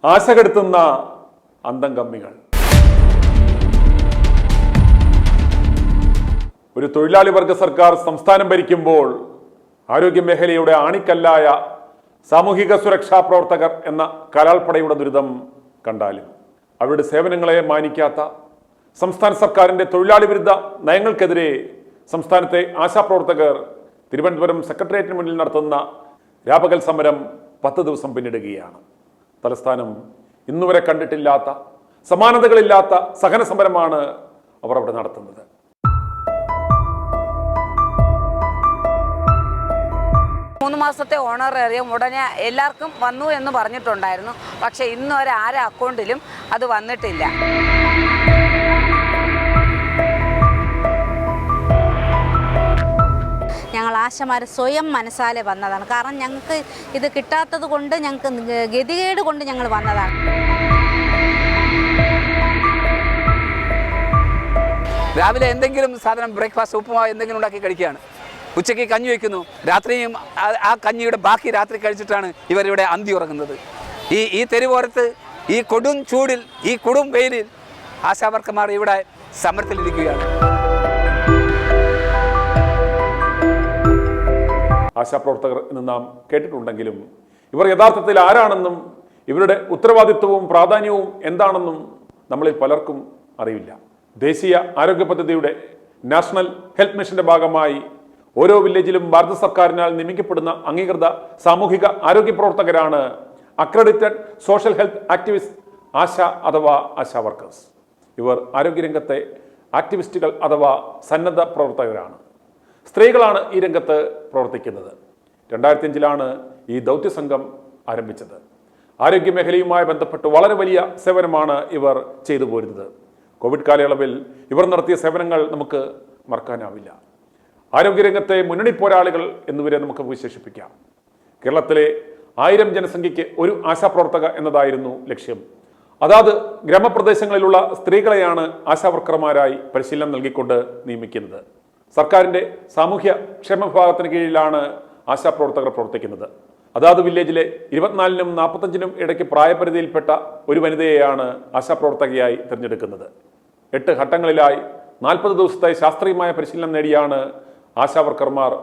ആശ കെടുത്തുന്ന അന്തം കമ്മികൾ. ഒരു തൊഴിലാളി വർഗ സർക്കാർ സംസ്ഥാനം ഭരിക്കുമ്പോൾ ആരോഗ്യ മേഖലയുടെ ആണിക്കല്ലായ സാമൂഹിക സുരക്ഷാ പ്രവർത്തകർ എന്ന കലാൾപ്പടയുടെ ദുരിതം കണ്ടാലും അവരുടെ സേവനങ്ങളെ മാനിക്കാത്ത സംസ്ഥാന സർക്കാരിൻ്റെ തൊഴിലാളി വിരുദ്ധ നയങ്ങൾക്കെതിരെ സംസ്ഥാനത്തെ ആശാപ്രവർത്തകർ തിരുവനന്തപുരം സെക്രട്ടേറിയറ്റിന് മുന്നിൽ നടത്തുന്ന രാപകൽ സമരം 10 ദിവസം പിന്നിടുകയാണ്. തലസ്ഥാനം ഇന്നുവരെ കണ്ടിട്ടില്ലാത്ത സമാനതകളില്ലാത്ത സഹന സമരമാണ് അവർ അവിടെ നടത്തുന്നത്. മൂന്ന് മാസത്തെ ഓണറേറിയം ഉടനെ എല്ലാവർക്കും വന്നു എന്ന് പറഞ്ഞിട്ടുണ്ടായിരുന്നു. പക്ഷേ ഇന്ന് വരെ ആരുടെ അക്കൗണ്ടിലും അത് വന്നിട്ടില്ല. ഞങ്ങൾ ആശമാർ സ്വയം മനസ്സാലെ വന്നതാണ്. കാരണം ഞങ്ങൾക്ക് ഇത് കിട്ടാത്തത് കൊണ്ട്, ഞങ്ങൾക്ക് ഗതികേട് കൊണ്ട് ഞങ്ങൾ വന്നതാണ്. രാവിലെ എന്തെങ്കിലും സാധനം ബ്രേക്ക്ഫാസ്റ്റ് ഉപ്പുമാവ് എന്തെങ്കിലും ഉണ്ടാക്കി കഴിക്കുകയാണ്. ഉച്ചയ്ക്ക് കഞ്ഞി വയ്ക്കുന്നു. രാത്രിയും ആ കഞ്ഞിയുടെ ബാക്കി രാത്രി കഴിച്ചിട്ടാണ് ഇവരിവിടെ അന്തി ഉറങ്ങുന്നത്. ഈ തെരുവോരത്ത് ഈ കൊടും ചൂടിൽ, ഈ കൊടും വെയിലിൽ ആശാവർക്കന്മാർ ഇവിടെ സമരത്തിലിരിക്കുകയാണ്. ആശാപ്രവർത്തകർ എന്ന് നാം കേട്ടിട്ടുണ്ടെങ്കിലും ഇവർ യഥാർത്ഥത്തിൽ ആരാണെന്നും ഇവരുടെ ഉത്തരവാദിത്വവും പ്രാധാന്യവും എന്താണെന്നും നമ്മളിൽ പലർക്കും അറിയില്ല. ദേശീയ ആരോഗ്യ പദ്ധതിയുടെ നാഷണൽ ഹെൽത്ത് മിഷന്റെ ഭാഗമായി ഓരോ വില്ലേജിലും ഭാരത സർക്കാരിനാൽ നിയമിക്കപ്പെടുന്ന അംഗീകൃത സാമൂഹിക ആരോഗ്യ പ്രവർത്തകരാണ് അക്രഡിറ്റഡ് സോഷ്യൽ ഹെൽത്ത് ആക്ടിവിസ്റ്റ് ആശ അഥവാ ആശാ വർക്കേഴ്സ്. ഇവർ ആരോഗ്യരംഗത്തെ ആക്ടിവിസ്റ്റുകൾ അഥവാ സന്നദ്ധ പ്രവർത്തകരാണ്. സ്ത്രീകളാണ് ഈ രംഗത്ത് പ്രവർത്തിക്കുന്നത്. 2005 ഈ ദൗത്യസംഘം ആരംഭിച്ചത്. ആരോഗ്യ മേഖലയുമായി ബന്ധപ്പെട്ട് വളരെ വലിയ സേവനമാണ് ഇവർ ചെയ്തു പോരുന്നത്. കോവിഡ് കാലയളവിൽ ഇവർ നടത്തിയ സേവനങ്ങൾ നമുക്ക് മറക്കാനാവില്ല. ആരോഗ്യരംഗത്തെ മുന്നണി പോരാളികൾ എന്നിവരെ നമുക്ക് വിശേഷിപ്പിക്കാം. കേരളത്തിലെ 1000 ജനസംഖ്യയ്ക്ക് ഒരു ആശാപ്രവർത്തക എന്നതായിരുന്നു ലക്ഷ്യം. അതാത് ഗ്രാമപ്രദേശങ്ങളിലുള്ള സ്ത്രീകളെയാണ് ആശാവർക്കർമാരായി പരിശീലനം നൽകിക്കൊണ്ട് നിയമിക്കുന്നത്. സർക്കാരിൻ്റെ സാമൂഹ്യ ക്ഷേമ വിഭാഗത്തിന് കീഴിലാണ് ആശാപ്രവർത്തകർ പ്രവർത്തിക്കുന്നത്. അതാത് വില്ലേജിലെ 24-നും 45-നും ഇടയ്ക്ക് പ്രായപരിധിയിൽപ്പെട്ട ഒരു വനിതയെയാണ് ആശാപ്രവർത്തകയായി തിരഞ്ഞെടുക്കുന്നത്. 8 ഘട്ടങ്ങളിലായി 40 ദിവസത്തെ ശാസ്ത്രീയമായ പരിശീലനം നേടിയാണ് ആശാവർക്കർമാർ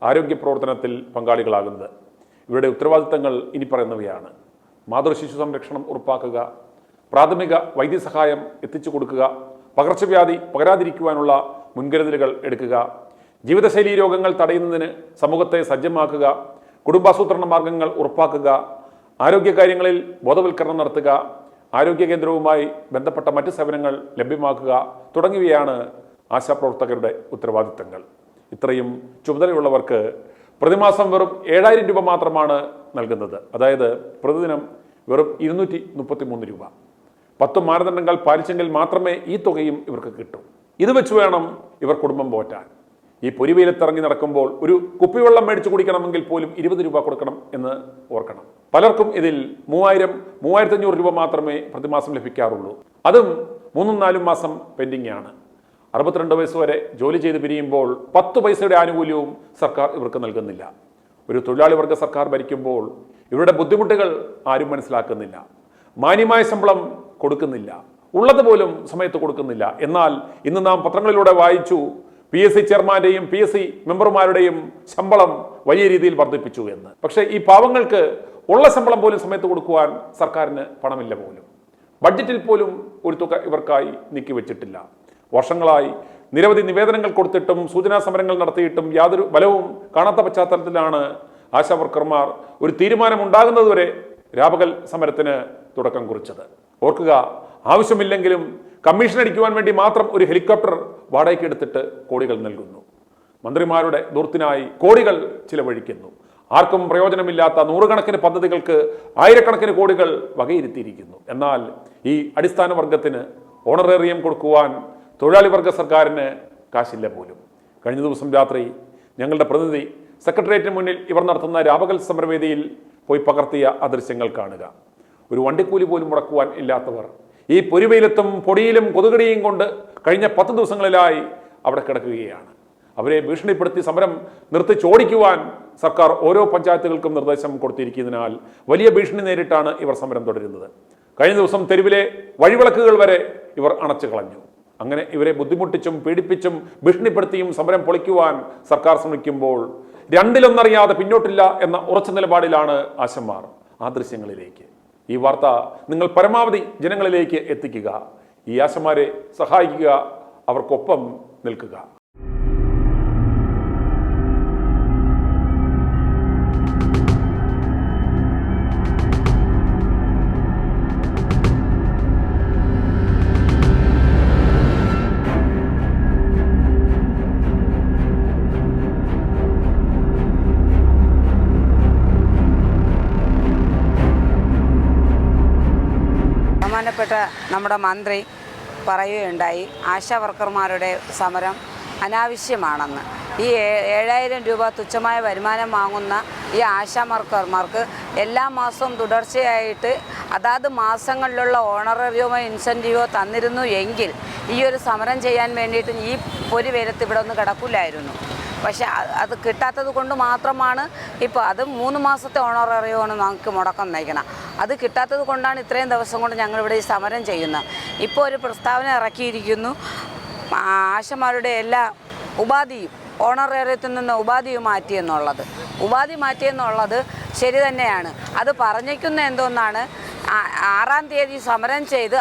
ആരോഗ്യ പ്രവർത്തനത്തിൽ പങ്കാളികളാകുന്നത്. ഇവരുടെ ഉത്തരവാദിത്തങ്ങൾ ഇനി പറയുന്നവയാണ്: മാതൃശിശു സംരക്ഷണം ഉറപ്പാക്കുക, പ്രാഥമിക വൈദ്യസഹായം എത്തിച്ചു കൊടുക്കുക, പകർച്ചവ്യാധി പകരാതിരിക്കുവാനുള്ള മുൻകരുതലുകൾ എടുക്കുക, ജീവിതശൈലീ രോഗങ്ങൾ തടയുന്നതിന് സമൂഹത്തെ സജ്ജമാക്കുക, കുടുംബാസൂത്രണ മാർഗങ്ങൾ ഉറപ്പാക്കുക, ആരോഗ്യകാര്യങ്ങളിൽ ബോധവൽക്കരണം നടത്തുക, ആരോഗ്യ കേന്ദ്രവുമായി ബന്ധപ്പെട്ട മറ്റ് സേവനങ്ങൾ ലഭ്യമാക്കുക തുടങ്ങിയവയാണ് ആശാപ്രവർത്തകരുടെ ഉത്തരവാദിത്തങ്ങൾ. ഇത്രയും ചുമതലയുള്ളവർക്ക് പ്രതിമാസം വെറും 7000 രൂപ മാത്രമാണ് നൽകുന്നത്. അതായത് പ്രതിദിനം വെറും 233 രൂപ. 10 മാനദണ്ഡങ്ങൾ പാലിച്ചെങ്കിൽ മാത്രമേ ഈ തുകയും ഇവർക്ക് കിട്ടൂ. ഇത് വെച്ച് വേണം ഇവർ കുടുംബം പോറ്റാൻ. ഈ പൊരിവെയിലത്തിറങ്ങി നടക്കുമ്പോൾ ഒരു കുപ്പിവെള്ളം മേടിച്ച് കുടിക്കണമെങ്കിൽ പോലും 20 രൂപ കൊടുക്കണം എന്ന് ഓർക്കണം. പലർക്കും ഇതിൽ 3000-3500 രൂപ മാത്രമേ പ്രതിമാസം ലഭിക്കാറുള്ളൂ. അതും 3-4 മാസം പെൻഡിംഗ് ആണ്. 62 വയസ്സ് വരെ ജോലി ചെയ്ത് പിരിയുമ്പോൾ 10 പൈസയുടെ ആനുകൂല്യവും സർക്കാർ ഇവർക്ക് നൽകുന്നില്ല. ഒരു തൊഴിലാളി വർഗ സർക്കാർ ഭരിക്കുമ്പോൾ ഇവരുടെ ബുദ്ധിമുട്ടുകൾ ആരും മനസ്സിലാക്കുന്നില്ല. മാന്യമായ ശമ്പളം കൊടുക്കുന്നില്ല, ഉള്ളതുപോലും സമയത്ത് കൊടുക്കുന്നില്ല. എന്നാൽ ഇന്ന് നാം പത്രങ്ങളിലൂടെ വായിച്ചു PSC ചെയർമാന്റെയും PSC മെമ്പർമാരുടെയും ശമ്പളം വലിയ രീതിയിൽ വർദ്ധിപ്പിച്ചു എന്ന്. പക്ഷേ ഈ പാവങ്ങൾക്ക് ഉള്ള ശമ്പളം പോലും സമയത്ത് കൊടുക്കുവാൻ സർക്കാരിന് പണമില്ല പോലും. ബഡ്ജറ്റിൽ പോലും ഒരു തുക ഇവർക്കായി നീക്കിവെച്ചിട്ടില്ല. വർഷങ്ങളായി നിരവധി നിവേദനങ്ങൾ കൊടുത്തിട്ടും സൂചനാ സമരങ്ങൾ നടത്തിയിട്ടും യാതൊരു ബലവും കാണാത്ത പശ്ചാത്തലത്തിലാണ് ആശാവർക്കർമാർ ഒരു തീരുമാനമുണ്ടാകുന്നതുവരെ രാപകൽ സമരത്തിന് തുടക്കം കുറിച്ചത്. ഓർക്കുക, ആവശ്യമില്ലെങ്കിലും കമ്മീഷൻ അടിക്കുവാൻ വേണ്ടി മാത്രം ഒരു ഹെലികോപ്റ്റർ വാടകയ്ക്ക് എടുത്തിട്ട് കോടികൾ നൽകുന്നു. മന്ത്രിമാരുടെ ദൂർത്തിനായി കോടികൾ ചിലവഴിക്കുന്നു. ആർക്കും പ്രയോജനമില്ലാത്ത നൂറുകണക്കിന് പദ്ധതികൾക്ക് ആയിരക്കണക്കിന് കോടികൾ വകയിരുത്തിയിരിക്കുന്നു. എന്നാൽ ഈ അടിസ്ഥാന വർഗത്തിന് ഓണറേറിയം കൊടുക്കുവാൻ തൊഴിലാളി വർഗ സർക്കാരിന് കാശില്ല പോലും. കഴിഞ്ഞ ദിവസം രാത്രി ഞങ്ങളുടെ പ്രതിനിധി സെക്രട്ടേറിയറ്റിന് മുന്നിൽ ഇവർ നടത്തുന്ന രാപകൽ സമരവേദിയിൽ പോയി പകർത്തിയ ആ ദൃശ്യങ്ങൾ കാണുക. ഒരു വണ്ടിക്കൂലി പോലും മുടക്കുവാൻ ഇല്ലാത്തവർ ഈ പൊരിവെയിലത്തും പൊടിയിലും കൊതുകടിയും കൊണ്ട് കഴിഞ്ഞ 10 ദിവസങ്ങളിലായി അവിടെ കിടക്കുകയാണ്. അവരെ ഭീഷണിപ്പെടുത്തി സമരം നിർത്തിച്ചോടിക്കുവാൻ സർക്കാർ ഓരോ പഞ്ചായത്തുകൾക്കും നിർദ്ദേശം കൊടുത്തിരിക്കുന്നതിനാൽ വലിയ ഭീഷണി നേരിട്ടാണ് ഇവർ സമരം തുടരുന്നത്. കഴിഞ്ഞ ദിവസം തെരുവിലെ വഴിവിളക്കുകൾ വരെ ഇവർ അണച്ചു കളഞ്ഞു. അങ്ങനെ ഇവരെ ബുദ്ധിമുട്ടിച്ചും പീഡിപ്പിച്ചും ഭീഷണിപ്പെടുത്തിയും സമരം പൊളിക്കുവാൻ സർക്കാർ ശ്രമിക്കുമ്പോൾ രണ്ടിലൊന്നറിയാതെ പിന്നോട്ടില്ല എന്ന ഉറച്ച നിലപാടിലാണ് ആശമാർ. ആ ദൃശ്യങ്ങളിലേക്ക് ഈ വാർത്ത നിങ്ങൾ പരമാവധി ജനങ്ങളിലേക്ക് എത്തിക്കുക. ഈ ആശമാരെ സഹായിക്കുക, അവർക്കൊപ്പം നിൽക്കുക. ബഹുമാനപ്പെട്ട നമ്മുടെ മന്ത്രി പറയുകയുണ്ടായി ആശാ വർക്കർമാരുടെ സമരം അനാവശ്യമാണെന്ന്. ഈ 7,000 രൂപ തുച്ഛമായ വരുമാനം വാങ്ങുന്ന ഈ ആശാ വർക്കർമാർക്ക് എല്ലാ മാസവും തുടർച്ചയായിട്ട് അതാത് മാസങ്ങളിലുള്ള ഓണററിയോ ഇൻസെൻറ്റീവോ തന്നിരുന്നു എങ്കിൽ ഈ ഒരു സമരം ചെയ്യാൻ വേണ്ടിയിട്ട് ഈ ഒരു വെയിലത്ത് ഇവിടെ ഒന്ന് കിടക്കില്ലായിരുന്നു. പക്ഷെ അത് കിട്ടാത്തത് കൊണ്ട് മാത്രമാണ് ഇപ്പോൾ അത് 3 മാസത്തെ ഓണററിയോണ് നമുക്ക് മുടക്കം നയിക്കണം. അത് കിട്ടാത്തത് കൊണ്ടാണ് ഇത്രയും ദിവസം കൊണ്ട് ഞങ്ങളിവിടെ ഈ സമരം ചെയ്യുന്നത്. ഇപ്പോൾ ഒരു പ്രസ്താവന ഇറക്കിയിരിക്കുന്നു, ആശമാരുടെ എല്ലാ ഉപാധിയും ഓണറേറിയത്തിൽ നിന്ന് ഉപാധിയും മാറ്റിയെന്നുള്ളത്. ഉപാധി മാറ്റിയെന്നുള്ളത് ശരി തന്നെയാണ്. അത് പറഞ്ഞിരിക്കുന്ന എന്തോന്നാണ്, 6-ാം തീയതി സമരം ചെയ്ത്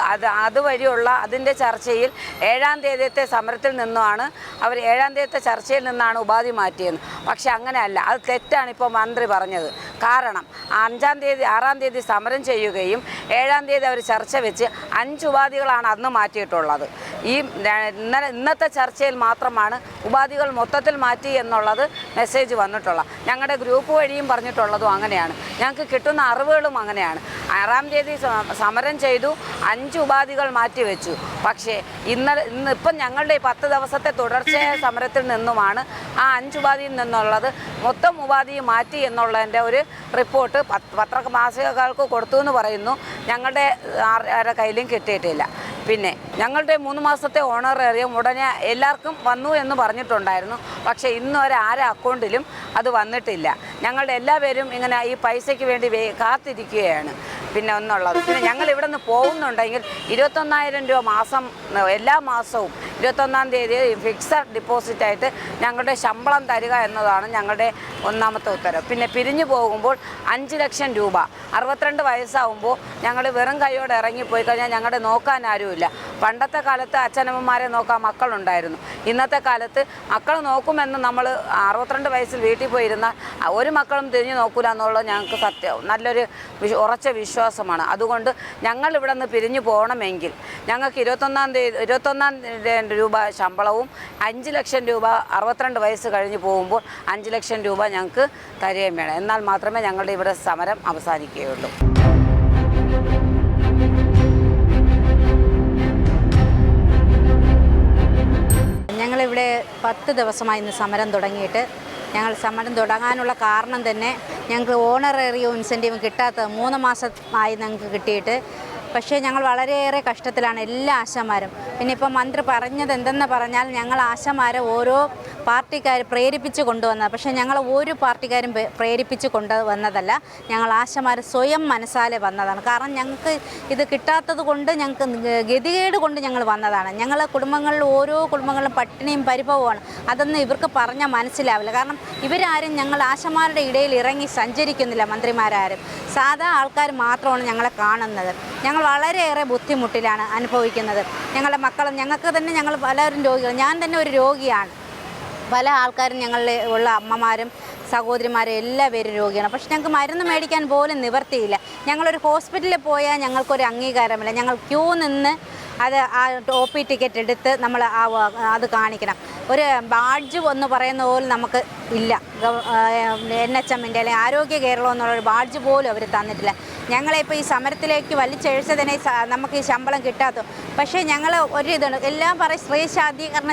അതുവഴിയുള്ള അതിൻ്റെ ചർച്ചയിൽ 7-ാം തീയതിയത്തെ സമരത്തിൽ നിന്നുമാണ് അവർ 7-ാം തീയതിയത്തെ ചർച്ചയിൽ നിന്നാണ് ഉപാധി മാറ്റിയെന്ന്. പക്ഷെ അങ്ങനെയല്ല, അത് തെറ്റാണ് ഇപ്പോൾ മന്ത്രി പറഞ്ഞത്. കാരണം 6-ാം തീയതി സമരം ചെയ്യുകയും 7-ാം തീയതി അവർ ചർച്ച വെച്ച് 5 ഉപാധികളാണ് അന്ന് മാറ്റിയിട്ടുള്ളത്. ഈ ഇന്നത്തെ ചർച്ചയിൽ മാത്രമാണ് ഉപാധികൾ മൊത്തത്തിൽ മാറ്റി എന്നുള്ളത് മെസ്സേജ് വന്നിട്ടുള്ളത്. ഞങ്ങളുടെ ഗ്രൂപ്പ് വഴിയും പറഞ്ഞിട്ടുള്ളതും അങ്ങനെയാണ്. ഞങ്ങൾക്ക് കിട്ടുന്ന അറിവുകളും അങ്ങനെയാണ്. 6-ാം തീയതി സമരം ചെയ്തു, 5 ഉപാധികൾ മാറ്റിവെച്ചു. പക്ഷേ ഇന്നിപ്പം ഞങ്ങളുടെ 10 ദിവസത്തെ തുടർച്ചയായ സമരത്തിൽ നിന്നുമാണ് ആ 5 ഉപാധിയിൽ നിന്നുള്ളത് മൊത്തം ഉപാധി മാറ്റി എന്നുള്ളതിൻ്റെ ഒരു റിപ്പോർട്ട് പത്രമാസികകൾക്ക് കൊടുത്തു എന്ന് പറയുന്നു. ഞങ്ങളുടെ ആരുടെ കയ്യിലും കിട്ടിയിട്ടില്ല. പിന്നെ ഞങ്ങളുടെ 3 മാസത്തെ ഓണറേറിയം ഉടനെ എല്ലാവർക്കും വന്നു എന്ന് പറഞ്ഞിട്ടുണ്ടായിരുന്നു. പക്ഷേ ഇന്ന് വരെ ആരുടെ അക്കൗണ്ടിലും അത് വന്നിട്ടില്ല. ഞങ്ങളുടെ എല്ലാവരും ഇങ്ങനെ ഈ പൈസയ്ക്ക് വേണ്ടി കാത്തിരിക്കുകയാണ്. പിന്നെ ഒന്നുള്ളത്, പിന്നെ ഞങ്ങൾ ഇവിടെ നിന്ന് പോകുന്നുണ്ടെങ്കിൽ 21,000 രൂപ മാസം എല്ലാ മാസവും 21-ാം തീയതി ഫിക്സഡ് ഡിപ്പോസിറ്റായിട്ട് ഞങ്ങളുടെ ശമ്പളം തരിക എന്നതാണ് ഞങ്ങളുടെ ഒന്നാമത്തെ ഉത്തരവ്. പിന്നെ പിരിഞ്ഞു പോകുമ്പോൾ 5 ലക്ഷം രൂപ 62 വയസ്സാവുമ്പോൾ ഞങ്ങൾ വെറും കൈയോടെ ഇറങ്ങിപ്പോയി കഴിഞ്ഞാൽ ഞങ്ങളുടെ നോക്കാൻ ആരുമില്ല. പണ്ടത്തെ കാലത്ത് അച്ഛനമ്മമാരെ നോക്കാൻ മക്കളുണ്ടായിരുന്നു. ഇന്നത്തെ കാലത്ത് മക്കൾ നോക്കുമെന്ന് നമ്മൾ 62 വയസ്സിൽ വീട്ടിൽ പോയിരുന്നാൽ ഒരു മക്കളും തിരിഞ്ഞു നോക്കൂല എന്നുള്ളത് ഞങ്ങൾക്ക് നല്ലൊരു ഉറച്ച വിശ്വാസമാണ്. അതുകൊണ്ട് ഞങ്ങൾ ഇവിടെ നിന്ന് പിരിഞ്ഞു പോകണമെങ്കിൽ ഞങ്ങൾക്ക് 21,000 രൂപ ശമ്പളവും 5 ലക്ഷം രൂപ 62 വയസ്സ് കഴിഞ്ഞ് പോകുമ്പോൾ 5 ലക്ഷം രൂപ ഞങ്ങൾക്ക് തരികയും വേണം. എന്നാൽ മാത്രമേ ഞങ്ങളുടെ ഇവിടെ സമരം അവസാനിക്കുകയുള്ളൂ. ഞങ്ങളിവിടെ 10 ദിവസമായി ഇന്ന് സമരം തുടങ്ങിയിട്ട്. ഞങ്ങൾ സമരം തുടങ്ങാനുള്ള കാരണം തന്നെ ഞങ്ങൾക്ക് ഓണറേറിയോ ഇൻസെൻറ്റീവും കിട്ടാത്ത 3 മാസമായി ഞങ്ങൾക്ക് കിട്ടിയിട്ട്. പക്ഷേ ഞങ്ങൾ വളരെയേറെ കഷ്ടത്തിലാണ് എല്ലാ ആശമാരും. പിന്നെ ഇപ്പോൾ മന്ത്രി പറഞ്ഞത് എന്തെന്ന് പറഞ്ഞാൽ ഞങ്ങൾ ആശമാരെ ഓരോ പാർട്ടിക്കാർ പ്രേരിപ്പിച്ച് കൊണ്ടുവന്നത്. പക്ഷേ ഞങ്ങൾ ഒരു പാർട്ടിക്കാരും പ്രേരിപ്പിച്ച് കൊണ്ടുവന്നതല്ല. ഞങ്ങൾ ആശമാർ സ്വയം മനസ്സാലെ വന്നതാണ്. കാരണം ഞങ്ങൾക്ക് ഇത് കിട്ടാത്തത് കൊണ്ട് ഞങ്ങൾക്ക് ഗതികേട് കൊണ്ട് ഞങ്ങൾ വന്നതാണ്. ഞങ്ങളെ കുടുംബങ്ങളിൽ ഓരോ കുടുംബങ്ങളിലും പട്ടിണിയും പരിഭവമാണ്. അതൊന്നും ഇവർക്ക് പറഞ്ഞാൽ മനസ്സിലാവില്ല. കാരണം ഇവരാരും ഞങ്ങൾ ആശമാരുടെ ഇടയിൽ ഇറങ്ങി സഞ്ചരിക്കുന്നില്ല. മന്ത്രിമാരാരും സാധാ ആൾക്കാർ മാത്രമാണ് ഞങ്ങളെ കാണുന്നത്. ഞങ്ങൾ വളരെയേറെ ബുദ്ധിമുട്ടിലാണ് അനുഭവിക്കുന്നത്. ഞങ്ങളുടെ മക്കളും ഞങ്ങൾക്ക് തന്നെ ഞങ്ങൾ പലരും രോഗികൾ. ഞാൻ തന്നെ ഒരു രോഗിയാണ്. പല ആൾക്കാരും ഞങ്ങളിൽ ഉള്ള അമ്മമാരും സഹോദരിമാരും എല്ലാവരും രോഗിയാണ്. പക്ഷെ ഞങ്ങൾക്ക് മരുന്ന് മേടിക്കാൻ പോലും നിവർത്തിയില്ല. ഞങ്ങളൊരു ഹോസ്പിറ്റലിൽ പോയാൽ ഞങ്ങൾക്കൊരു അംഗീകാരമില്ല. ഞങ്ങൾ ക്യൂ നിന്ന് അത് ആ OP ടിക്കറ്റ് എടുത്ത് നമ്മൾ അത് കാണിക്കണം. ഒരു ബാഡ്ജ് എന്ന് പറയുന്ന പോലും നമുക്ക് ഇല്ല. NHMൻ്റെ അല്ലെങ്കിൽ ആരോഗ്യ കേരളം എന്നുള്ളൊരു ബാഡ്ജ് പോലും അവർ തന്നിട്ടില്ല. ഞങ്ങളിപ്പോൾ ഈ സമരത്തിലേക്ക് വലിച്ചഴിച്ചതിനെ നമുക്ക് ഈ ശമ്പളം കിട്ടാത്ത. പക്ഷേ ഞങ്ങൾ ഒരു ഇതാണ് എല്ലാം പറയും സ്ത്രീ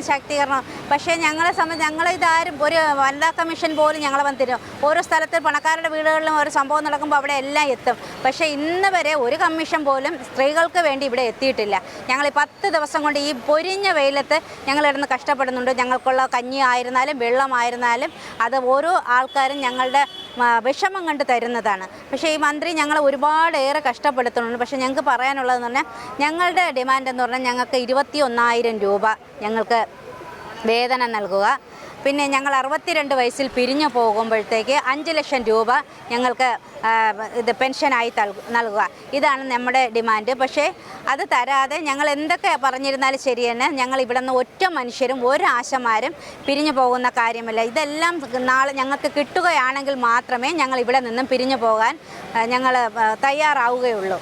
ശാക്തീകരണം. പക്ഷേ ഞങ്ങളെ സംബന്ധിച്ച് ഞങ്ങളിതാരും ഒരു വനിതാ കമ്മീഷൻ പോലും ഞങ്ങളെ വന്നിരും. ഓരോ സ്ഥലത്ത് പണക്കാരുടെ വീടുകളിലും ഒരു സംഭവം നടക്കുമ്പോൾ അവിടെ എല്ലാം എത്തും. പക്ഷേ ഇന്ന് വരെ ഒരു കമ്മീഷൻ പോലും സ്ത്രീകൾക്ക് വേണ്ടി ഇവിടെ എത്തിയിട്ടില്ല. ഞങ്ങൾ 10 ദിവസം കൊണ്ട് ഈ പൊരിഞ്ഞ വെയിലത്ത് ഞങ്ങളിരുന്ന് കഷ്ടപ്പെടുന്നുണ്ട്. ഞങ്ങൾക്കുള്ള കഞ്ഞി ആയിരുന്നാലും വെള്ളമായിരുന്നാലും അത് ഓരോ ആൾക്കാരും ഞങ്ങളുടെ വിഷമം കണ്ട് തരുന്നതാണ്. പക്ഷേ ഈ മന്ത്രി ഞങ്ങളെ ഒരുപാടേറെ കഷ്ടപ്പെടുത്തുന്നുണ്ട്. പക്ഷേ ഞങ്ങൾക്ക് പറയാനുള്ളതെന്ന് പറഞ്ഞാൽ ഞങ്ങളുടെ ഡിമാൻഡ് എന്ന് പറഞ്ഞാൽ ഞങ്ങൾക്ക് 21,000 രൂപ ഞങ്ങൾക്ക് വേതനം നൽകുക. പിന്നെ ഞങ്ങൾ 62 വയസ്സിൽ പിരിഞ്ഞു പോകുമ്പോഴത്തേക്ക് 5 ലക്ഷം രൂപ ഞങ്ങൾക്ക് ഇത് പെൻഷനായി നൽകുക. ഇതാണ് നമ്മുടെ ഡിമാൻഡ്. പക്ഷേ അത് തരാതെ ഞങ്ങൾ എന്തൊക്കെ പറഞ്ഞിരുന്നാലും ശരി തന്നെ ഞങ്ങൾ ഇവിടെ നിന്ന് ഒറ്റ മനുഷ്യരും ഒരു ആശമാരും പിരിഞ്ഞു പോകുന്ന കാര്യമില്ല. ഇതെല്ലാം നാളെ ഞങ്ങൾക്ക് കിട്ടുകയാണെങ്കിൽ മാത്രമേ ഞങ്ങൾ ഇവിടെ നിന്നും പിരിഞ്ഞു പോകാൻ ഞങ്ങൾ തയ്യാറാവുകയുള്ളൂ.